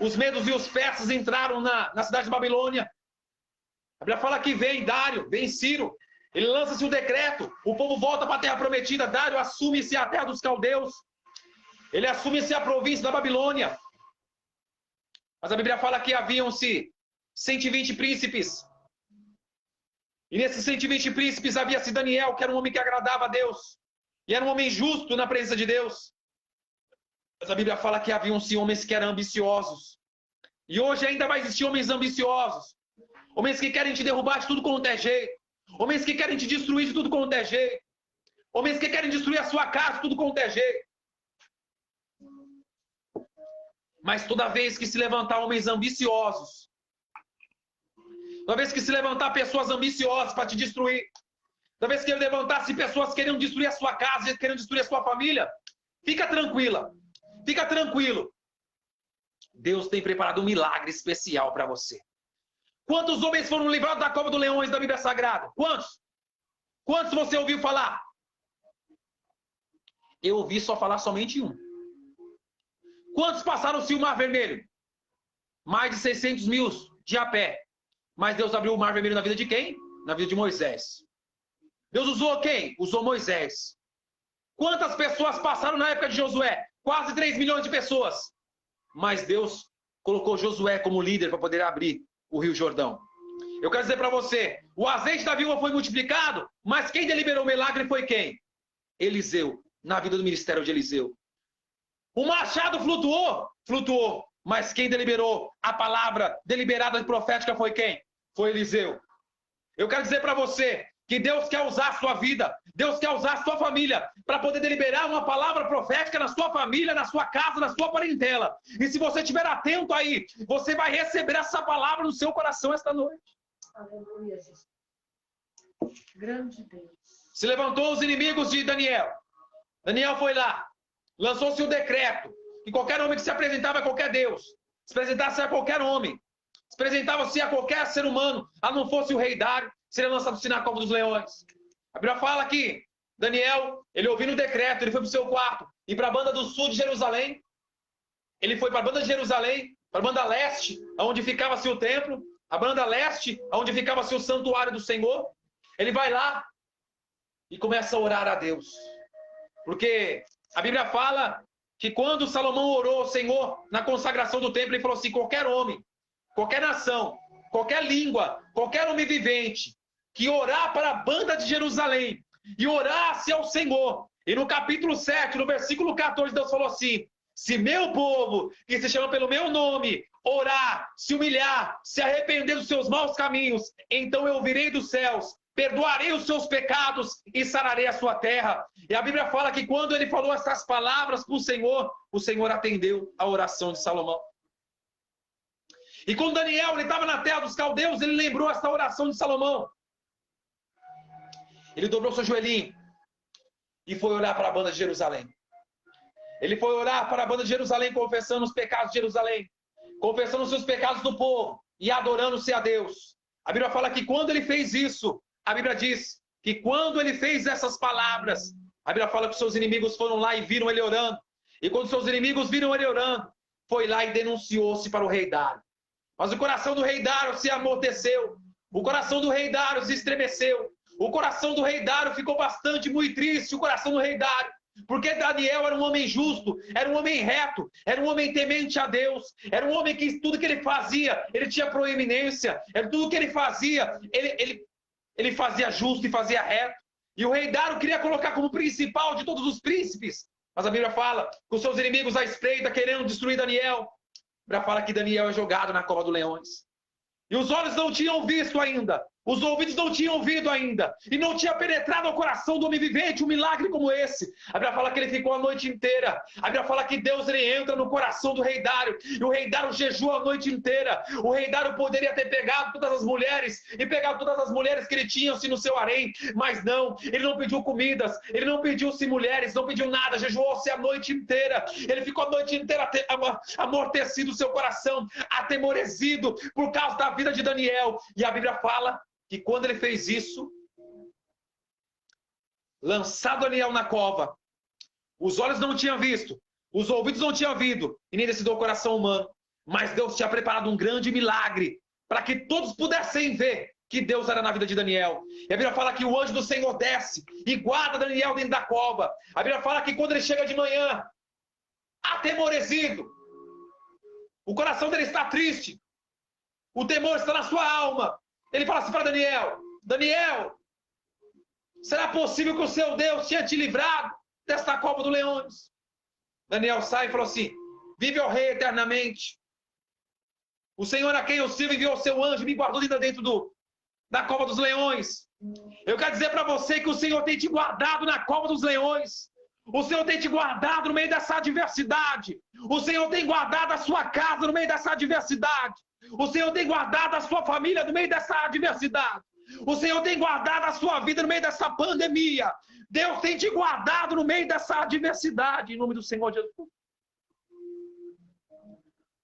Speaker 1: os medos e os persas entraram na cidade de Babilônia, a Bíblia fala que vem Dário, vem Ciro, ele lança-se um decreto, o povo volta para a terra prometida, Dário assume-se a terra dos caldeus, ele assume-se a província da Babilônia. Mas a Bíblia fala que haviam-se 120 príncipes, e nesses 120 príncipes havia-se Daniel, que era um homem que agradava a Deus, e era um homem justo na presença de Deus. Mas a Bíblia fala que haviam-se homens que eram ambiciosos. E hoje ainda vai existir homens ambiciosos. Homens que querem te derrubar de tudo quanto é jeito. Homens que querem te destruir de tudo quanto é jeito. Homens que querem destruir a sua casa de tudo quanto é jeito. Mas toda vez que se levantar homens ambiciosos, toda vez que se levantar pessoas ambiciosas para te destruir, toda vez que levantar-se pessoas querendo destruir a sua casa, querendo destruir a sua família, fica tranquila. Fica tranquilo. Deus tem preparado um milagre especial para você. Quantos homens foram livrados da cova dos leões da Bíblia Sagrada? Quantos? Quantos você ouviu falar? Eu ouvi só falar somente um. Quantos passaram-se o Mar Vermelho? Mais de 600 mil de a pé. Mas Deus abriu o Mar Vermelho na vida de quem? Na vida de Moisés. Deus usou quem? Usou Moisés. Quantas pessoas passaram na época de Josué? Quase 3 milhões de pessoas. Mas Deus colocou Josué como líder para poder abrir o Rio Jordão. Eu quero dizer para você, o azeite da viúva foi multiplicado, mas quem deliberou o milagre foi quem? Eliseu, na vida do ministério de Eliseu. O machado flutuou? Flutuou. Mas quem deliberou a palavra deliberada e profética foi quem? Foi Eliseu. Eu quero dizer para você que Deus quer usar a sua vida, Deus quer usar a sua família para poder deliberar uma palavra profética na sua família, na sua casa, na sua parentela. E se você estiver atento aí, você vai receber essa palavra no seu coração esta noite.
Speaker 2: Aleluia, Jesus. Grande Deus.
Speaker 1: Se levantou os inimigos de Daniel. Daniel foi lá, lançou-se o decreto que qualquer homem que se apresentava a qualquer Deus, se apresentasse a qualquer homem, se apresentava-se a qualquer ser humano, a não fosse o rei Dário, seria lançado-se na cova dos leões. A Bíblia fala que Daniel, ele ouvindo o decreto, ele foi para o seu quarto, e para a banda do sul de Jerusalém, ele foi para a banda de Jerusalém, para a banda leste, onde ficava-se o templo, a banda leste, onde ficava-se o santuário do Senhor. Ele vai lá e começa a orar a Deus. Porque a Bíblia fala que quando Salomão orou ao Senhor na consagração do templo, ele falou assim, qualquer homem, qualquer nação, qualquer língua, qualquer homem vivente, que orar para a banda de Jerusalém e orasse ao Senhor. E no capítulo 7, no versículo 14, Deus falou assim, se meu povo, que se chama pelo meu nome, orar, se humilhar, se arrepender dos seus maus caminhos, então eu virei dos céus, perdoarei os seus pecados e sararei a sua terra. E a Bíblia fala que quando ele falou essas palavras para o Senhor atendeu a oração de Salomão. E quando Daniel estava na terra dos caldeus, ele lembrou essa oração de Salomão. Ele dobrou seu joelhinho e foi olhar para a banda de Jerusalém. Ele foi orar para a banda de Jerusalém, confessando os pecados de Jerusalém, confessando os seus pecados do povo e adorando-se a Deus. A Bíblia fala que quando ele fez isso, a Bíblia diz que quando ele fez essas palavras, a Bíblia fala que seus inimigos foram lá e viram ele orando. E quando seus inimigos viram ele orando, foi lá e denunciou-se para o rei Dário. Mas o coração do rei Dário se amorteceu. O coração do rei Dário se estremeceu. O coração do rei Dário ficou bastante, muito triste, o coração do rei Dário. Porque Daniel era um homem justo, era um homem reto, era um homem temente a Deus, era um homem que tudo que ele fazia, ele tinha proeminência, era tudo que ele fazia, ele fazia justo e fazia reto. E o rei Dário queria colocar como principal de todos os príncipes. Mas a Bíblia fala que os seus inimigos à espreita querendo destruir Daniel. A Bíblia fala que Daniel é jogado na cova dos leões. E os olhos não tinham visto ainda, os ouvidos não tinham ouvido ainda, e não tinha penetrado ao coração do homem vivente um milagre como esse. A Bíblia fala que ele ficou a noite inteira. A Bíblia fala que Deus ele entra no coração do rei Dário, e o rei Dário jejua a noite inteira. O rei Dário poderia ter pegado todas as mulheres, e pegado todas as mulheres que ele tinha no seu harém, mas não, ele não pediu comidas, ele não pediu-se mulheres, não pediu nada, jejuou-se a noite inteira. Ele ficou a noite inteira amortecido o seu coração, atemorecido por causa da vida de Daniel. E a Bíblia fala que quando ele fez isso, lançado Daniel na cova. Os olhos não tinham visto, os ouvidos não tinham ouvido, e nem descido ao coração humano. Mas Deus tinha preparado um grande milagre, para que todos pudessem ver que Deus era na vida de Daniel. E a Bíblia fala que o anjo do Senhor desce e guarda Daniel dentro da cova. A Bíblia fala que quando ele chega de manhã, atemorecido, o coração dele está triste, o temor está na sua alma. Ele fala assim para Daniel: Daniel, será possível que o seu Deus tenha te livrado desta cova dos leões? Daniel sai e falou assim: vive o rei eternamente. O Senhor a quem eu sirvo enviou o seu anjo e me guardou dentro da cova dos leões. Eu quero dizer para você que o Senhor tem te guardado na cova dos leões. O Senhor tem te guardado no meio dessa adversidade. O Senhor tem guardado a sua casa no meio dessa adversidade. O Senhor tem guardado a sua família no meio dessa adversidade. O Senhor tem guardado a sua vida no meio dessa pandemia. Deus tem te guardado no meio dessa adversidade, em nome do Senhor Jesus.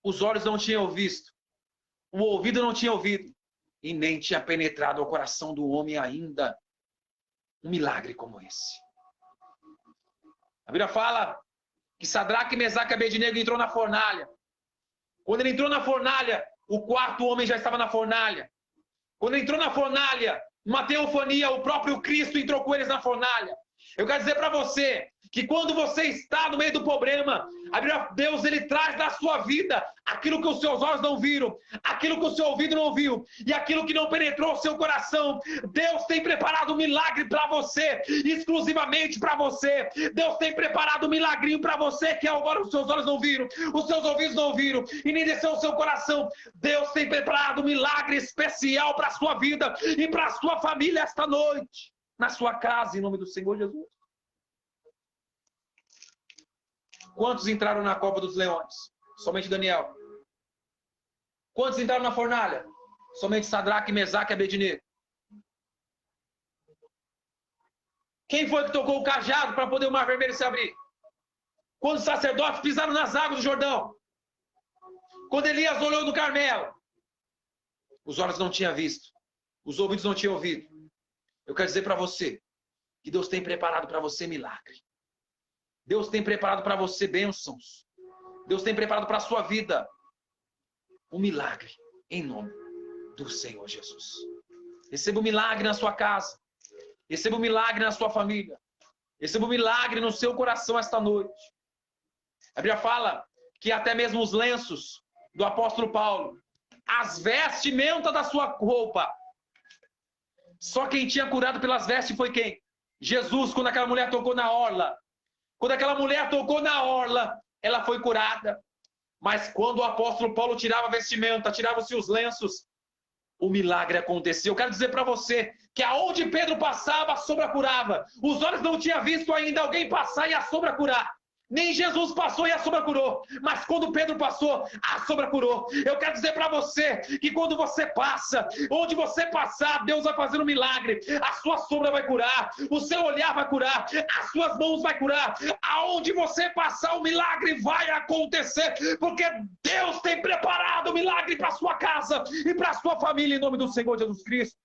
Speaker 1: Os olhos não tinham visto, o ouvido não tinha ouvido, e nem tinha penetrado ao coração do homem ainda um milagre como esse. A Bíblia fala que Sadraque, Mesaque e Abednego entrou na fornalha. Quando ele entrou na fornalha, o quarto homem já estava na fornalha. Quando ele entrou na fornalha, numa teofania, o próprio Cristo entrou com eles na fornalha. Eu quero dizer para você que quando você está no meio do problema, Deus ele traz na sua vida aquilo que os seus olhos não viram, aquilo que o seu ouvido não ouviu e aquilo que não penetrou o seu coração. Deus tem preparado um milagre para você, exclusivamente para você. Deus tem preparado um milagrinho para você que agora os seus olhos não viram, os seus ouvidos não ouviram e nem desceu o seu coração. Deus tem preparado um milagre especial para a sua vida e para a sua família esta noite, na sua casa, em nome do Senhor Jesus. Quantos entraram na cova dos leões? Somente Daniel. Quantos entraram na fornalha? Somente Sadraque, Mesaque e Abednego. Quem foi que tocou o cajado para poder o mar vermelho se abrir? Quando os sacerdotes pisaram nas águas do Jordão? Quando Elias olhou no Carmelo? Os olhos não tinham visto, os ouvidos não tinham ouvido. Eu quero dizer para você que Deus tem preparado para você milagre. Deus tem preparado para você bênçãos. Deus tem preparado para a sua vida um milagre em nome do Senhor Jesus. Receba um milagre na sua casa. Receba um milagre na sua família. Receba um milagre no seu coração esta noite. A Bíblia fala que até mesmo os lenços do apóstolo Paulo, as vestimentas da sua roupa, só quem tinha curado pelas vestes foi quem? Jesus, quando aquela mulher tocou na orla. Quando aquela mulher tocou na orla, ela foi curada. Mas quando o apóstolo Paulo tirava a vestimenta, tirava-se os lenços, o milagre aconteceu. Eu quero dizer para você que aonde Pedro passava, a sombra curava. Os olhos não tinham visto ainda alguém passar e a sombra curar. Nem Jesus passou e a sombra curou. Mas quando Pedro passou, a sombra curou. Eu quero dizer para você que quando você passa, onde você passar, Deus vai fazer um milagre. A sua sombra vai curar. O seu olhar vai curar. As suas mãos vai curar. Aonde você passar, o milagre vai acontecer. Porque Deus tem preparado o milagre para a sua casa e para a sua família, em nome do Senhor Jesus Cristo.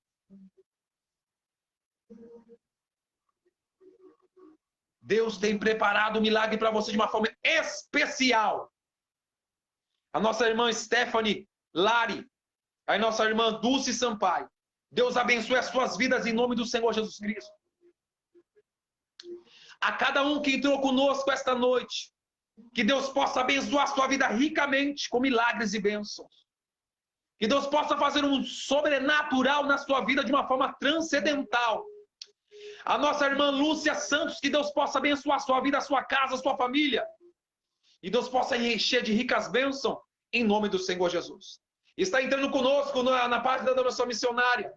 Speaker 1: Deus tem preparado um milagre para você de uma forma especial. A nossa irmã Stephanie Lari, a nossa irmã Dulce Sampaio, Deus abençoe as suas vidas em nome do Senhor Jesus Cristo. A cada um que entrou conosco esta noite, que Deus possa abençoar a sua vida ricamente com milagres e bênçãos. Que Deus possa fazer um sobrenatural na sua vida de uma forma transcendental. A nossa irmã Lúcia Santos, que Deus possa abençoar a sua vida, a sua casa, a sua família. E Deus possa encher de ricas bênçãos em nome do Senhor Jesus. Está entrando conosco na página da nossa missionária.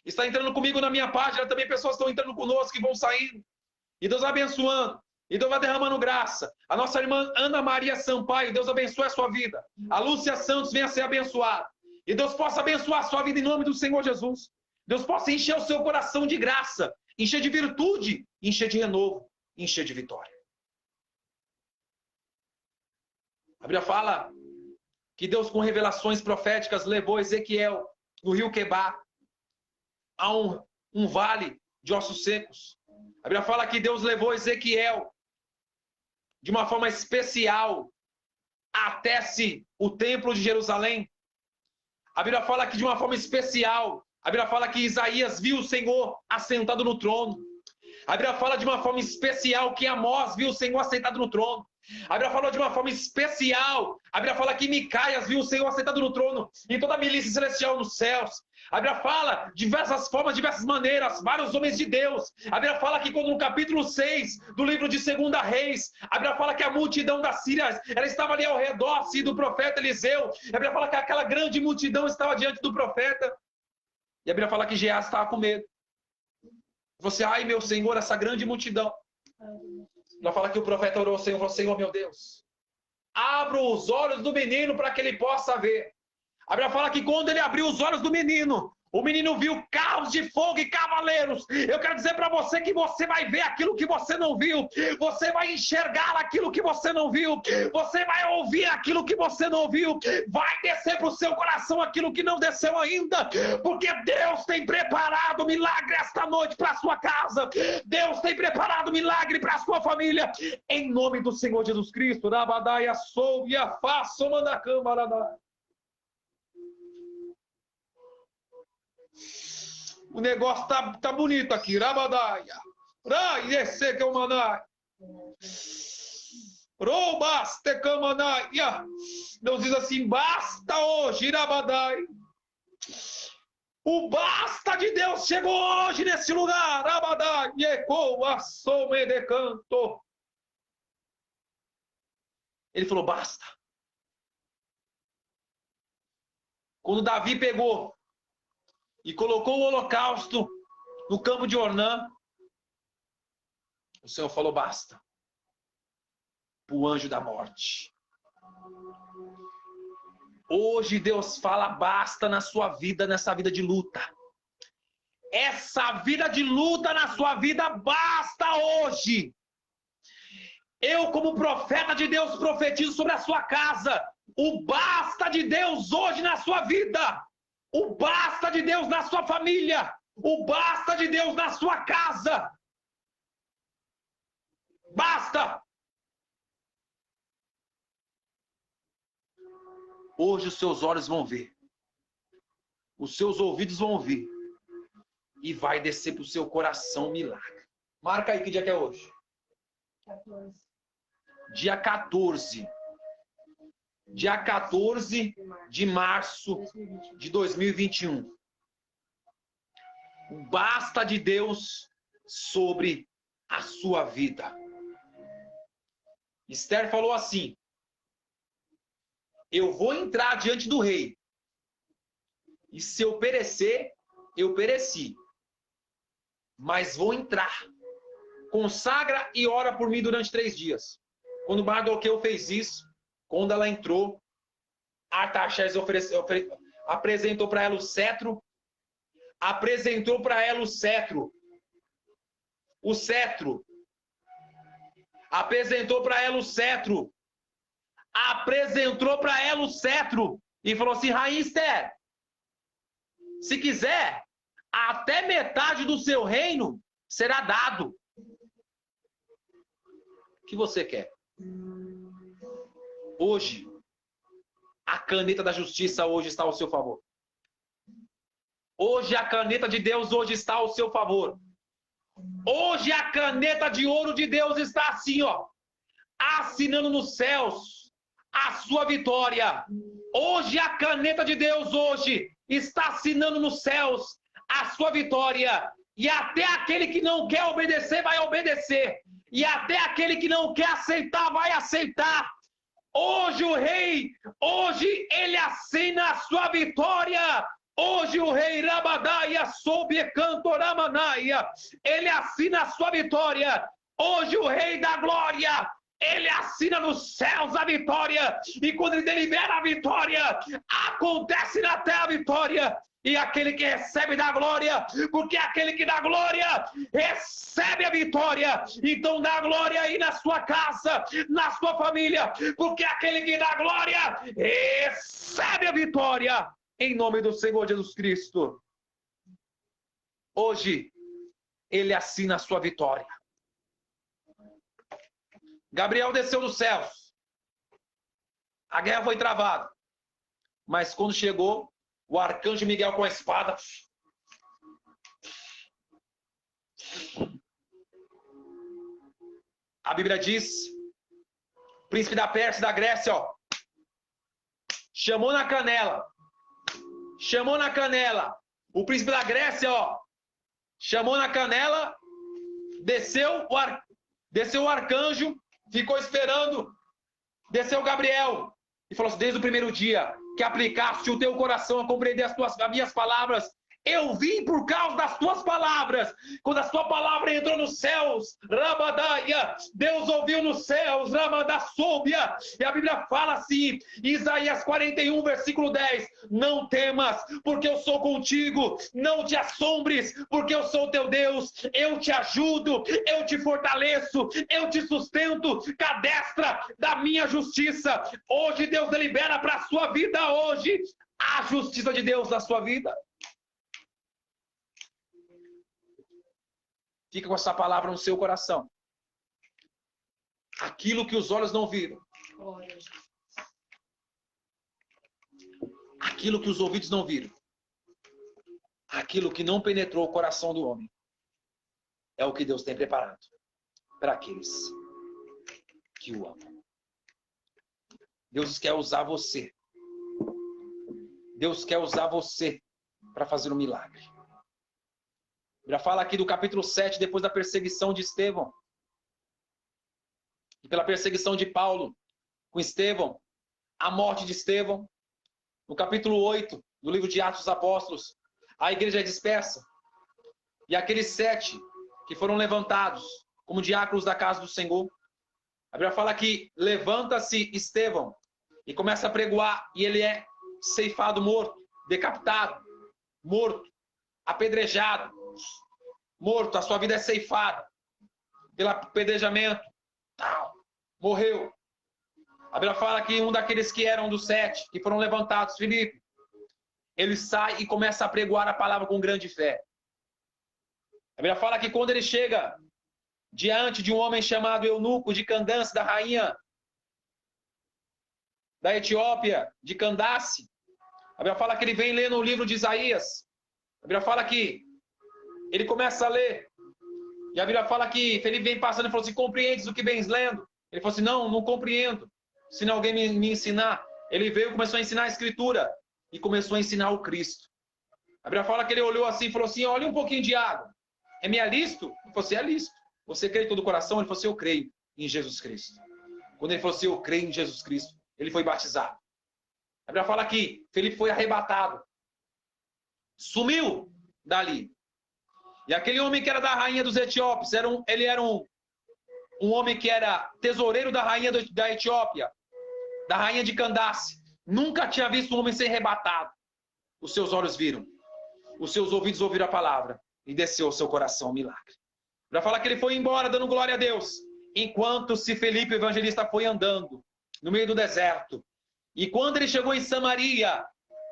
Speaker 1: Está entrando comigo na minha página também. Pessoas estão entrando conosco e vão saindo. E Deus vai abençoando. E Deus vai derramando graça. A nossa irmã Ana Maria Sampaio, Deus abençoe a sua vida. A Lúcia Santos venha ser abençoada. E Deus possa abençoar a sua vida em nome do Senhor Jesus. Deus possa encher o seu coração de graça. Encher de virtude, encher de renovo, encher de vitória. A Bíblia fala que Deus, com revelações proféticas, levou Ezequiel no rio Quebar a um vale de ossos secos. A Bíblia fala que Deus levou Ezequiel de uma forma especial até o templo de Jerusalém. A Bíblia fala que de uma forma especial, a Bíblia fala que Isaías viu o Senhor assentado no trono. A Bíblia fala de uma forma especial que Amós viu o Senhor assentado no trono. A Bíblia fala de uma forma especial. A Bíblia fala que Micaias viu o Senhor assentado no trono e toda a milícia celestial nos céus. A Bíblia fala de diversas formas, diversas maneiras, vários homens de Deus. A Bíblia fala que quando no capítulo 6 do livro de 2 Reis, a Bíblia fala que a multidão da Síria, ela estava ali ao redor do profeta Eliseu. A Bíblia fala que aquela grande multidão estava diante do profeta. E a Bíblia fala que Geás estava com medo. Você, ai meu Senhor, essa grande multidão. Ela fala que o profeta orou ao Senhor, falou, Senhor meu Deus, abra os olhos do menino para que ele possa ver. A Bíblia fala que quando ele abriu os olhos do menino, o menino viu carros de fogo e cavaleiros. Eu quero dizer para você que você vai ver aquilo que você não viu. Você vai enxergar aquilo que você não viu. Você vai ouvir aquilo que você não ouviu. Vai descer para o seu coração aquilo que não desceu ainda. Porque Deus tem preparado milagre esta noite para a sua casa. Deus tem preparado milagre para a sua família. Em nome do Senhor Jesus Cristo. Rabadaia, soubia, faça, manda a câmara. O negócio tá bonito aqui. Rabadaia. Esse que é o manai. Robaste camanaia. Deus diz assim: basta hoje, Rabadai. O basta de Deus chegou hoje nesse lugar. Rabadai. Ecoa some de canto. Ele falou: basta. Quando Davi pegou e colocou o holocausto no campo de Ornã, o Senhor falou: basta. O anjo da morte. Hoje Deus fala basta na sua vida, nessa vida de luta. Essa vida de luta na sua vida basta hoje. Eu, como profeta de Deus, profetizo sobre a sua casa. O basta de Deus hoje na sua vida. O basta de Deus na sua família. O basta de Deus na sua casa. Basta. Hoje os seus olhos vão ver. Os seus ouvidos vão ouvir. E vai descer para o seu coração milagre. Marca aí que dia que é hoje.
Speaker 2: 14.
Speaker 1: Dia 14. Dia 14 de março de 2021. O basta de Deus sobre a sua vida. Esther falou assim: eu vou entrar diante do rei. E se eu perecer, eu pereci. Mas vou entrar. Consagra e ora por mim durante 3 dias. Quando Mardoqueu fez isso, quando ela entrou, Artaxerxes apresentou para ela o cetro. Apresentou para ela o cetro. O cetro. Apresentou para ela o cetro. Apresentou para ela o cetro. E falou assim: Rainha Esther, se quiser, até metade do seu reino será dado. O que você quer? Hoje, a caneta da justiça hoje está ao seu favor. Hoje a caneta de Deus hoje está ao seu favor. Hoje a caneta de ouro de Deus está assim, ó, assinando nos céus a sua vitória. Hoje a caneta de Deus hoje está assinando nos céus a sua vitória. E até aquele que não quer obedecer vai obedecer. E até aquele que não quer aceitar vai aceitar. Hoje o rei, hoje ele assina a sua vitória. Hoje o rei Rabadaia soube cantoramanaia. Ele assina a sua vitória. Hoje o rei da glória, ele assina nos céus a vitória. E quando ele delibera a vitória, acontece na terra a vitória. E aquele que recebe da glória, porque aquele que dá glória, recebe a vitória. Então dá glória aí na sua casa, na sua família, porque aquele que dá glória, recebe a vitória. Em nome do Senhor Jesus Cristo. Hoje, ele assina a sua vitória. Gabriel desceu dos céus. A guerra foi travada. Mas quando chegou, o arcanjo Miguel com a espada. A Bíblia diz, príncipe da Pérsia e da Grécia, ó, chamou na canela. Chamou na canela. O príncipe da Grécia, ó, chamou na canela, desceu o arcanjo, ficou esperando, desceu Gabriel e falou assim, desde o primeiro dia que aplicaste o teu coração a compreender as minhas palavras, eu vim por causa das tuas palavras. Quando a tua palavra entrou nos céus, Rabadaia, Deus ouviu nos céus, Ramadassobia. E a Bíblia fala assim, Isaías 41, versículo 10, não temas, porque eu sou contigo, não te assombres, porque eu sou teu Deus, eu te ajudo, eu te fortaleço, eu te sustento com a destra da minha justiça. Hoje Deus delibera para a sua vida hoje, a justiça de Deus na sua vida. Fica com essa palavra no seu coração. Aquilo que os olhos não viram. Aquilo que os ouvidos não viram. Aquilo que não penetrou o coração do homem. É o que Deus tem preparado para aqueles que o amam. Deus quer usar você. Deus quer usar você para fazer um milagre. Já fala aqui do capítulo 7, depois da perseguição de Estevão. E pela perseguição de Paulo com Estevão, a morte de Estevão. No capítulo 8 do livro de Atos dos Apóstolos, a igreja é dispersa. E aqueles 7 que foram levantados como diáconos da casa do Senhor, a Bíblia fala que levanta-se Estevão e começa a pregoar, e ele é ceifado morto, decapitado, morto, apedrejado, morto, a sua vida é ceifada pelo apedrejamento, morreu. A Bíblia fala que um daqueles que eram dos 7, que foram levantados, Filipe, ele sai e começa a pregoar a palavra com grande fé. A Bíblia fala que quando ele chega diante de um homem chamado Eunuco de Candace, da rainha da Etiópia, de Candace, a Bíblia fala que ele vem lendo o livro de Isaías. A Bíblia fala que ele começa a ler. E a Bíblia fala que Felipe vem passando e falou assim, compreendes o que vens lendo? Ele falou assim, não compreendo. Se não alguém me ensinar. Ele veio e começou a ensinar a Escritura. E começou a ensinar o Cristo. A Bíblia fala que ele olhou assim e falou assim, olha um pouquinho de água. É-me é lícito? Ele falou assim, é lícito. Você crê em todo o coração? Ele falou assim, eu creio em Jesus Cristo. Quando ele falou assim, eu creio em Jesus Cristo, ele foi batizado. A Bíblia fala que Felipe foi arrebatado. Sumiu dali. E aquele homem que era da rainha dos etíopes, ele era um homem que era tesoureiro da rainha da Etiópia, da rainha de Candace. Nunca tinha visto um homem ser arrebatado. Os seus olhos viram, os seus ouvidos ouviram a palavra e desceu ao seu coração um milagre. Para falar que ele foi embora dando glória a Deus, enquanto se Felipe o evangelista foi andando no meio do deserto. E quando ele chegou em Samaria,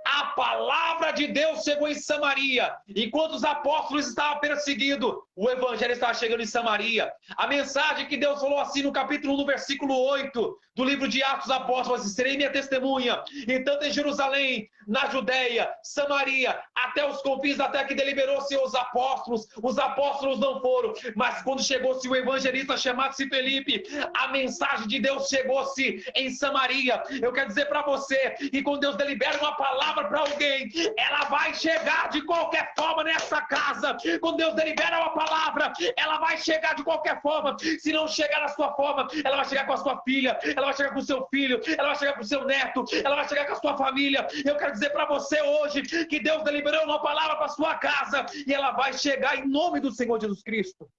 Speaker 1: a palavra de Deus chegou em Samaria. Enquanto os apóstolos estavam perseguidos, o evangelho estava chegando em Samaria. A mensagem que Deus falou assim no capítulo 1, no versículo 8 do livro de Atos dos Apóstolos, assim, serei minha testemunha, e tanto em Jerusalém, na Judéia, Samaria, até os confins da terra, que deliberou-se os apóstolos não foram, mas quando chegou-se o evangelista chamado-se Felipe, a mensagem de Deus chegou-se em Samaria. Eu quero dizer para você, e quando Deus delibera uma palavra para alguém, ela vai chegar de qualquer forma nessa casa. Quando Deus delibera uma palavra, ela vai chegar de qualquer forma. Se não chegar na sua forma, ela vai chegar com a sua filha, ela vai chegar com o seu filho, ela vai chegar com o seu neto, ela vai chegar com a sua família. Eu quero dizer para você hoje que Deus deliberou uma palavra para sua casa e ela vai chegar em nome do Senhor Jesus Cristo.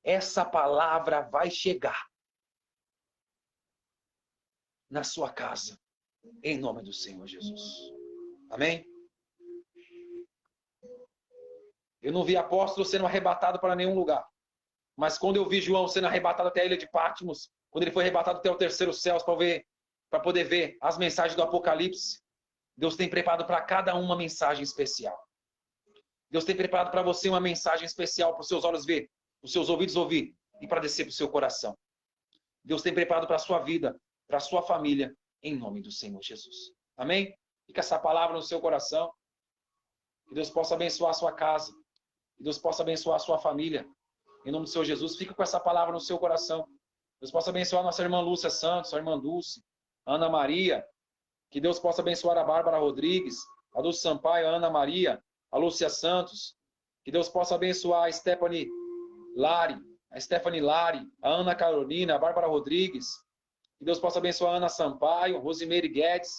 Speaker 1: Essa palavra vai chegar na sua casa em nome do Senhor Jesus. Amém? Eu não vi apóstolo sendo arrebatado para nenhum lugar. Mas quando eu vi João sendo arrebatado até a ilha de Patmos, quando ele foi arrebatado até o terceiro céu para poder ver as mensagens do Apocalipse, Deus tem preparado para cada um uma mensagem especial. Deus tem preparado para você uma mensagem especial para os seus olhos ver, para os seus ouvidos ouvir e para descer para o seu coração. Deus tem preparado para a sua vida, para a sua família, em nome do Senhor Jesus. Amém? Fica essa palavra no seu coração. Que Deus possa abençoar a sua casa. Que Deus possa abençoar a sua família. Em nome do Senhor Jesus, fica com essa palavra no seu coração. Deus possa abençoar a nossa irmã Lúcia Santos, a irmã Dulce, a Ana Maria. Que Deus possa abençoar a Bárbara Rodrigues, a Dulce Sampaio, a Ana Maria, a Lúcia Santos. Que Deus possa abençoar a Stephanie Lari, a Ana Carolina, a Bárbara Rodrigues. Que Deus possa abençoar a Ana Sampaio, Rosimeire Guedes,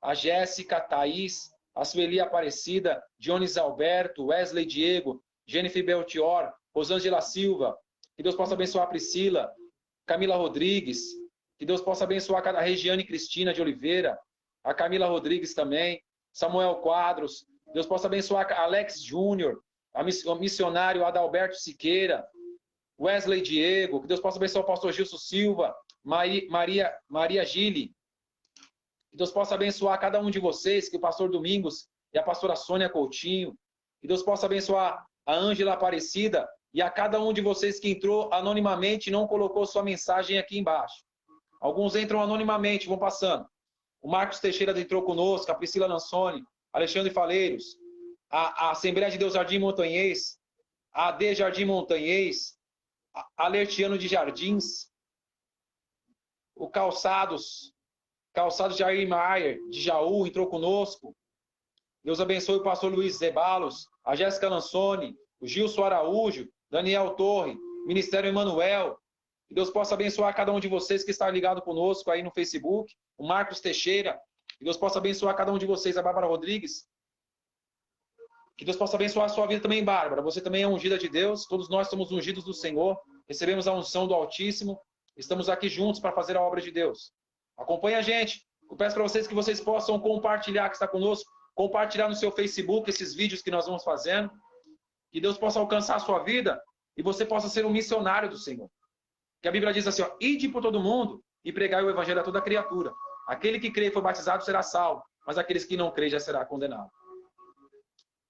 Speaker 1: a Jéssica, a Thaís, a Sueli Aparecida, Dionis Alberto, Wesley Diego, Jennifer Belchior, Rosângela Silva. Que Deus possa abençoar a Priscila, Camila Rodrigues. Que Deus possa abençoar a Regiane Cristina de Oliveira, a Camila Rodrigues também, Samuel Quadros. Deus possa abençoar a Alex Júnior, o missionário Adalberto Siqueira, Wesley Diego. Que Deus possa abençoar o pastor Gilson Silva, Maria Gili. Que Deus possa abençoar cada um de vocês, que o pastor Domingos e a pastora Sônia Coutinho. Que Deus possa abençoar a Ângela Aparecida e a cada um de vocês que entrou anonimamente e não colocou sua mensagem aqui embaixo. Alguns entram anonimamente, vão passando. O Marcos Teixeira entrou conosco, a Priscila Lansoni, Alexandre Faleiros, a Assembleia de Deus Jardim Montanhês, a AD Jardim Montanhês, a Lertiano de Jardins, o Calçados Jair Maier, de Jaú, entrou conosco. Deus abençoe o pastor Luiz Zebalos, a Jéssica Lansoni, o Gilson Araújo, Daniel Torre, Ministério Emanuel. Que Deus possa abençoar cada um de vocês que está ligado conosco aí no Facebook, o Marcos Teixeira. Que Deus possa abençoar cada um de vocês, a Bárbara Rodrigues. Que Deus possa abençoar a sua vida também, Bárbara. Você também é ungida de Deus, todos nós somos ungidos do Senhor, recebemos a unção do Altíssimo, estamos aqui juntos para fazer a obra de Deus. Acompanhe a gente. Eu peço para vocês que vocês possam compartilhar, que está conosco, compartilhar no seu Facebook esses vídeos que nós vamos fazendo. Que Deus possa alcançar a sua vida e você possa ser um missionário do Senhor. Que a Bíblia diz assim, ó, ide por todo mundo e pregai o evangelho a toda criatura. Aquele que crê e for batizado será salvo, mas aqueles que não crê já será condenado.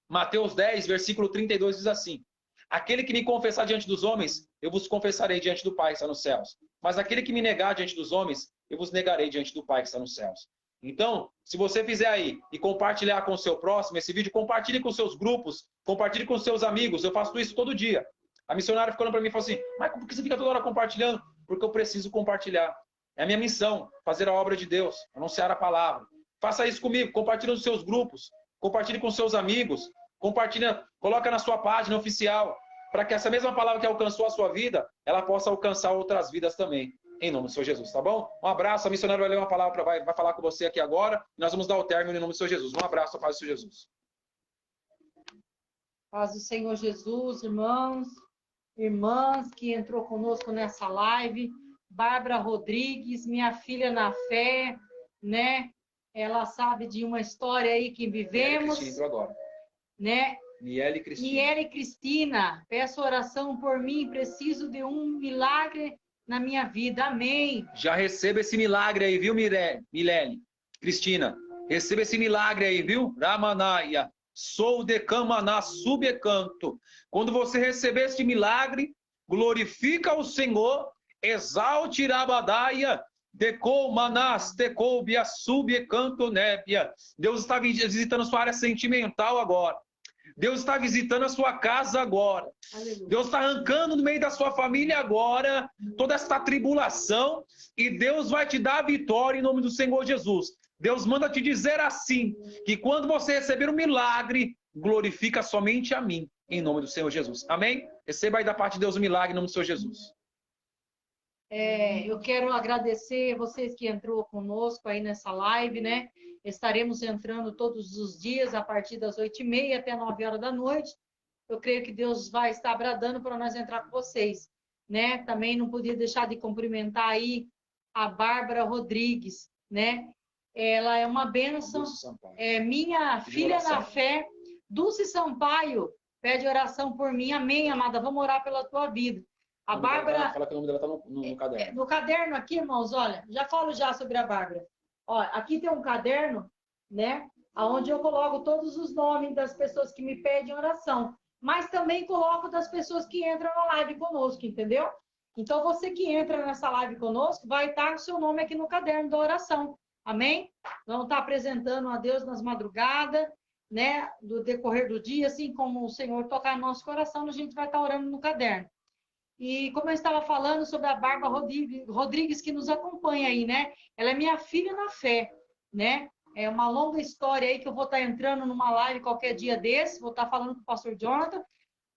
Speaker 1: Mateus 10, versículo 32 diz assim: aquele que me confessar diante dos homens, eu vos confessarei diante do Pai que está nos céus. Mas aquele que me negar diante dos homens, eu vos negarei diante do Pai que está nos céus. Então, se você fizer aí e compartilhar com o seu próximo esse vídeo, compartilhe com seus grupos, compartilhe com seus amigos. Eu faço isso todo dia. A missionária ficou olhando para mim e falou assim, mas por que você fica toda hora compartilhando? Porque eu preciso compartilhar. É a minha missão, fazer a obra de Deus, anunciar a palavra. Faça isso comigo, compartilhe nos seus grupos, compartilhe com seus amigos, compartilha, coloca na sua página oficial, para que essa mesma palavra que alcançou a sua vida, ela possa alcançar outras vidas também. Em nome do Senhor Jesus, tá bom? Um abraço, a missionária vai ler uma palavra, vai falar com você aqui agora, e nós vamos dar o término em nome do Senhor Jesus. Um abraço, a paz do Senhor Jesus.
Speaker 2: Paz do Senhor Jesus, irmãos, irmãs que entrou conosco nessa live, Bárbara Rodrigues, minha filha na fé, né? Ela sabe de uma história aí que vivemos.
Speaker 1: Cristina entrou agora.
Speaker 2: Né?
Speaker 1: Niele Cristina.
Speaker 2: Niele Cristina, peço oração por mim, preciso de um milagre na minha vida, amém.
Speaker 1: Já receba esse milagre aí, viu, Milene? Cristina, receba esse milagre aí, viu? Ramanaya, sou de Camaná, subecanto. Quando você receber esse milagre, glorifica o Senhor, exalte Rabadaia, decou manás, decou bia, subecanto nébia. Deus está visitando sua área sentimental agora. Deus está visitando a sua casa agora. Aleluia. Deus está arrancando no meio da sua família agora toda essa tribulação e Deus vai te dar a vitória em nome do Senhor Jesus. Deus manda te dizer assim, que quando você receber um milagre, glorifica somente a mim, em nome do Senhor Jesus. Amém? Receba aí da parte de Deus o milagre em nome do Senhor Jesus.
Speaker 2: Eu quero agradecer vocês que entrou conosco aí nessa live, né? Estaremos entrando todos os dias a partir das 8h30 até 9h da noite. Eu creio que Deus vai estar bradando para nós entrar com vocês, né? Também não podia deixar de cumprimentar aí a Bárbara Rodrigues, né? Ela é uma bênção, é minha filha na fé. Dulce Sampaio pede oração por mim, amém, amada. Vamos orar pela tua vida. A Bárbara...
Speaker 1: Fala que o nome dela está no caderno.
Speaker 2: No caderno aqui, irmãos, olha, já falo já sobre a Bárbara. Ó, aqui tem um caderno, né? onde eu coloco todos os nomes das pessoas que me pedem oração, mas também coloco das pessoas que entram na live conosco, entendeu? Então, você que entra nessa live conosco, vai estar o seu nome aqui no caderno da oração, amém? Vamos estar apresentando a Deus nas madrugadas, né, do decorrer do dia, assim como o Senhor tocar no nosso coração, a gente vai estar orando no caderno. E como eu estava falando sobre a Bárbara Rodrigues, que nos acompanha aí, né? Ela é minha filha na fé, né? É uma longa história aí que eu vou estar entrando numa live qualquer dia desse, vou estar falando com o pastor Jonathan,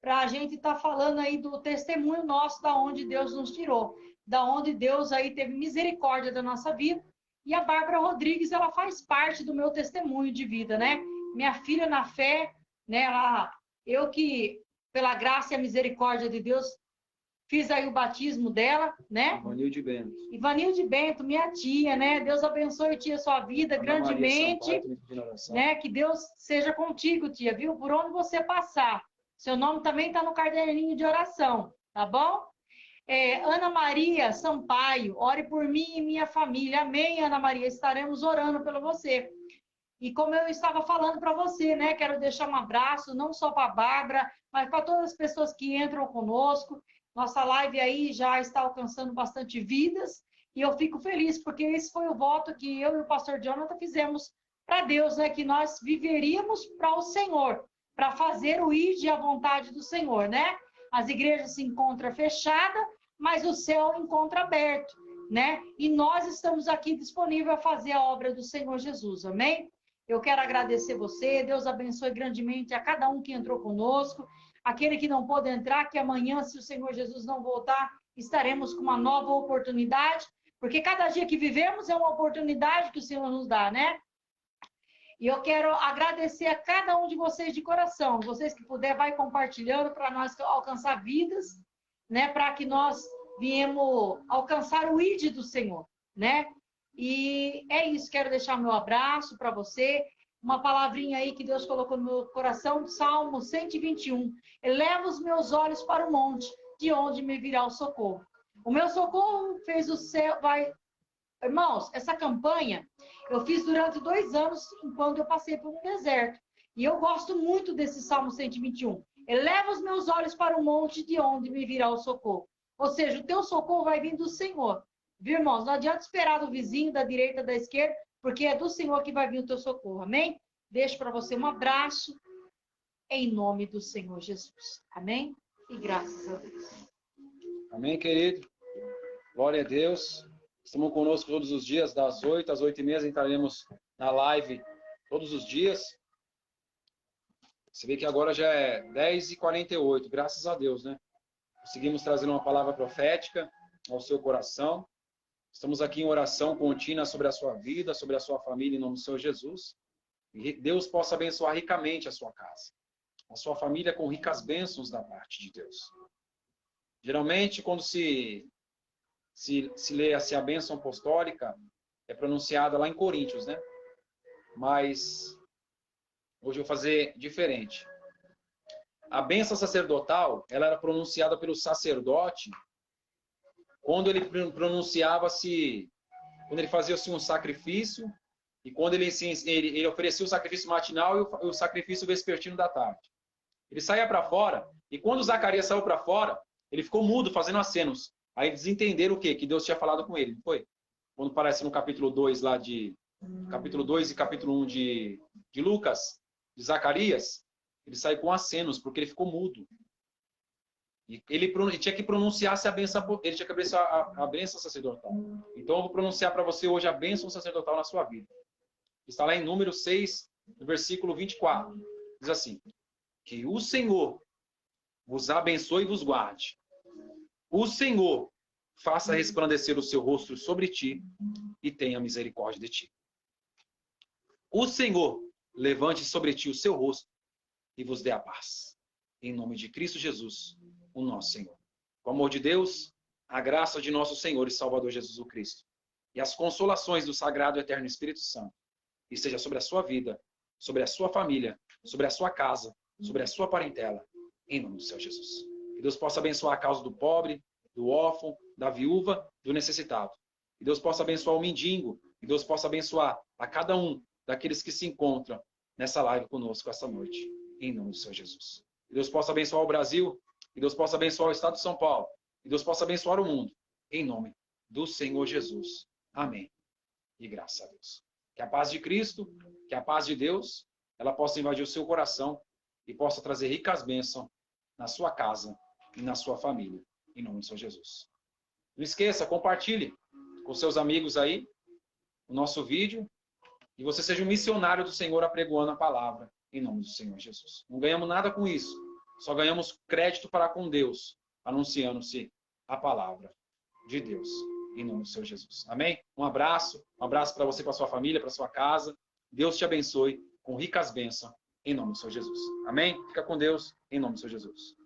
Speaker 2: para a gente estar falando aí do testemunho nosso, da onde Deus nos tirou, da onde Deus aí teve misericórdia da nossa vida. E a Bárbara Rodrigues, ela faz parte do meu testemunho de vida, né? Minha filha na fé, né? Eu que, pela graça e a misericórdia de Deus, fiz aí o batismo dela, né?
Speaker 1: Ivanilde Bento.
Speaker 2: Ivanilde Bento, minha tia, né? Deus abençoe, tia, sua vida
Speaker 1: Ana
Speaker 2: grandemente,
Speaker 1: Sampaio,
Speaker 2: né? Que Deus seja contigo, tia, viu? Por onde você passar. Seu nome também está no caderninho de oração, tá bom? Ana Maria Sampaio, ore por mim e minha família. Amém, Ana Maria. Estaremos orando pelo você. E como eu estava falando para você, né? Quero deixar um abraço, não só para a Bárbara, mas para todas as pessoas que entram conosco. Nossa live aí já está alcançando bastante vidas. E eu fico feliz, porque esse foi o voto que eu e o pastor Jonathan fizemos para Deus, né? Que nós viveríamos para o Senhor, para fazer o ir à vontade do Senhor, né? As igrejas se encontram fechadas, mas o céu encontra aberto, né? E nós estamos aqui disponíveis a fazer a obra do Senhor Jesus, amém? Eu quero agradecer você, Deus abençoe grandemente a cada um que entrou conosco, aquele que não pôde entrar, que amanhã, se o Senhor Jesus não voltar, estaremos com uma nova oportunidade, porque cada dia que vivemos é uma oportunidade que o Senhor nos dá, né? E eu quero agradecer a cada um de vocês de coração. Vocês que puder, vai compartilhando para nós alcançar vidas, né? Para que nós viemos alcançar o ID do Senhor, né? E é isso, quero deixar meu abraço para você. Uma palavrinha aí que Deus colocou no meu coração, Salmo 121. Eleva os meus olhos para o monte, de onde me virá o socorro. O meu socorro fez o céu, vai... Irmãos, essa campanha eu fiz durante 2 anos, enquanto eu passei por um deserto. E eu gosto muito desse Salmo 121. Eleva os meus olhos para o monte, de onde me virá o socorro. Ou seja, o teu socorro vai vir do Senhor. Viu, irmãos? Não adianta esperar do vizinho, da direita, da esquerda, porque é do Senhor que vai vir o teu socorro. Amém? Deixo para você um abraço, em nome do Senhor Jesus. Amém? E graças a Deus.
Speaker 1: Amém, querido? Glória a Deus. Estamos conosco todos os dias, das 8 às 8h30, entraremos na live todos os dias. Você vê que agora já é 10h48, graças a Deus, né? Conseguimos trazer uma palavra profética ao seu coração. Estamos aqui em oração contínua sobre a sua vida, sobre a sua família, em nome do Senhor Jesus. E Deus possa abençoar ricamente a sua casa, a sua família com ricas bênçãos da parte de Deus. Geralmente, quando se lê assim, a bênção apostólica, é pronunciada lá em Coríntios, né? Mas hoje eu vou fazer diferente. A bênção sacerdotal, ela era pronunciada pelo sacerdote quando ele pronunciava-se, quando ele fazia-se um sacrifício e quando ele oferecia o sacrifício matinal e o sacrifício vespertino da tarde. Ele saía para fora e quando Zacarias saiu para fora, ele ficou mudo, fazendo acenos. Aí eles entenderam o quê? Que Deus tinha falado com ele, não foi? Quando aparece no capítulo 2 lá capítulo 2 e capítulo 1 de Lucas, de Zacarias, ele saiu com acenos, porque ele ficou mudo. E ele tinha que pronunciar-se a bênção, ele tinha que abençoar a bênção sacerdotal. Então eu vou pronunciar para você hoje a bênção sacerdotal na sua vida. Está lá em Números 6, no versículo 24. Diz assim: que o Senhor vos abençoe e vos guarde. O Senhor faça resplandecer o seu rosto sobre ti e tenha misericórdia de ti. O Senhor levante sobre ti o seu rosto e vos dê a paz. Em nome de Cristo Jesus, o nosso Senhor. Com o amor de Deus, a graça de nosso Senhor e Salvador Jesus o Cristo e as consolações do Sagrado e Eterno Espírito Santo esteja sobre a sua vida, sobre a sua família, sobre a sua casa, sobre a sua parentela, em nome do Senhor Jesus. Que Deus possa abençoar a causa do pobre, do órfão, da viúva, do necessitado. Que Deus possa abençoar o mendigo. Que Deus possa abençoar a cada um daqueles que se encontram nessa live conosco essa noite, em nome do Senhor Jesus. Que Deus possa abençoar o Brasil, que Deus possa abençoar o estado de São Paulo, que Deus possa abençoar o mundo, em nome do Senhor Jesus. Amém. E graças a Deus. Que a paz de Cristo, que a paz de Deus, ela possa invadir o seu coração e possa trazer ricas bênçãos na sua casa e na sua família, em nome do Senhor Jesus. Não esqueça, compartilhe com seus amigos aí o nosso vídeo e você seja um missionário do Senhor apregoando a palavra, em nome do Senhor Jesus. Não ganhamos nada com isso, só ganhamos crédito para com Deus, anunciando-se a palavra de Deus, em nome do Senhor Jesus. Amém? Um abraço para você, para sua família, para sua casa. Deus te abençoe com ricas bênçãos, em nome do Senhor Jesus. Amém? Fica com Deus, em nome do Senhor Jesus.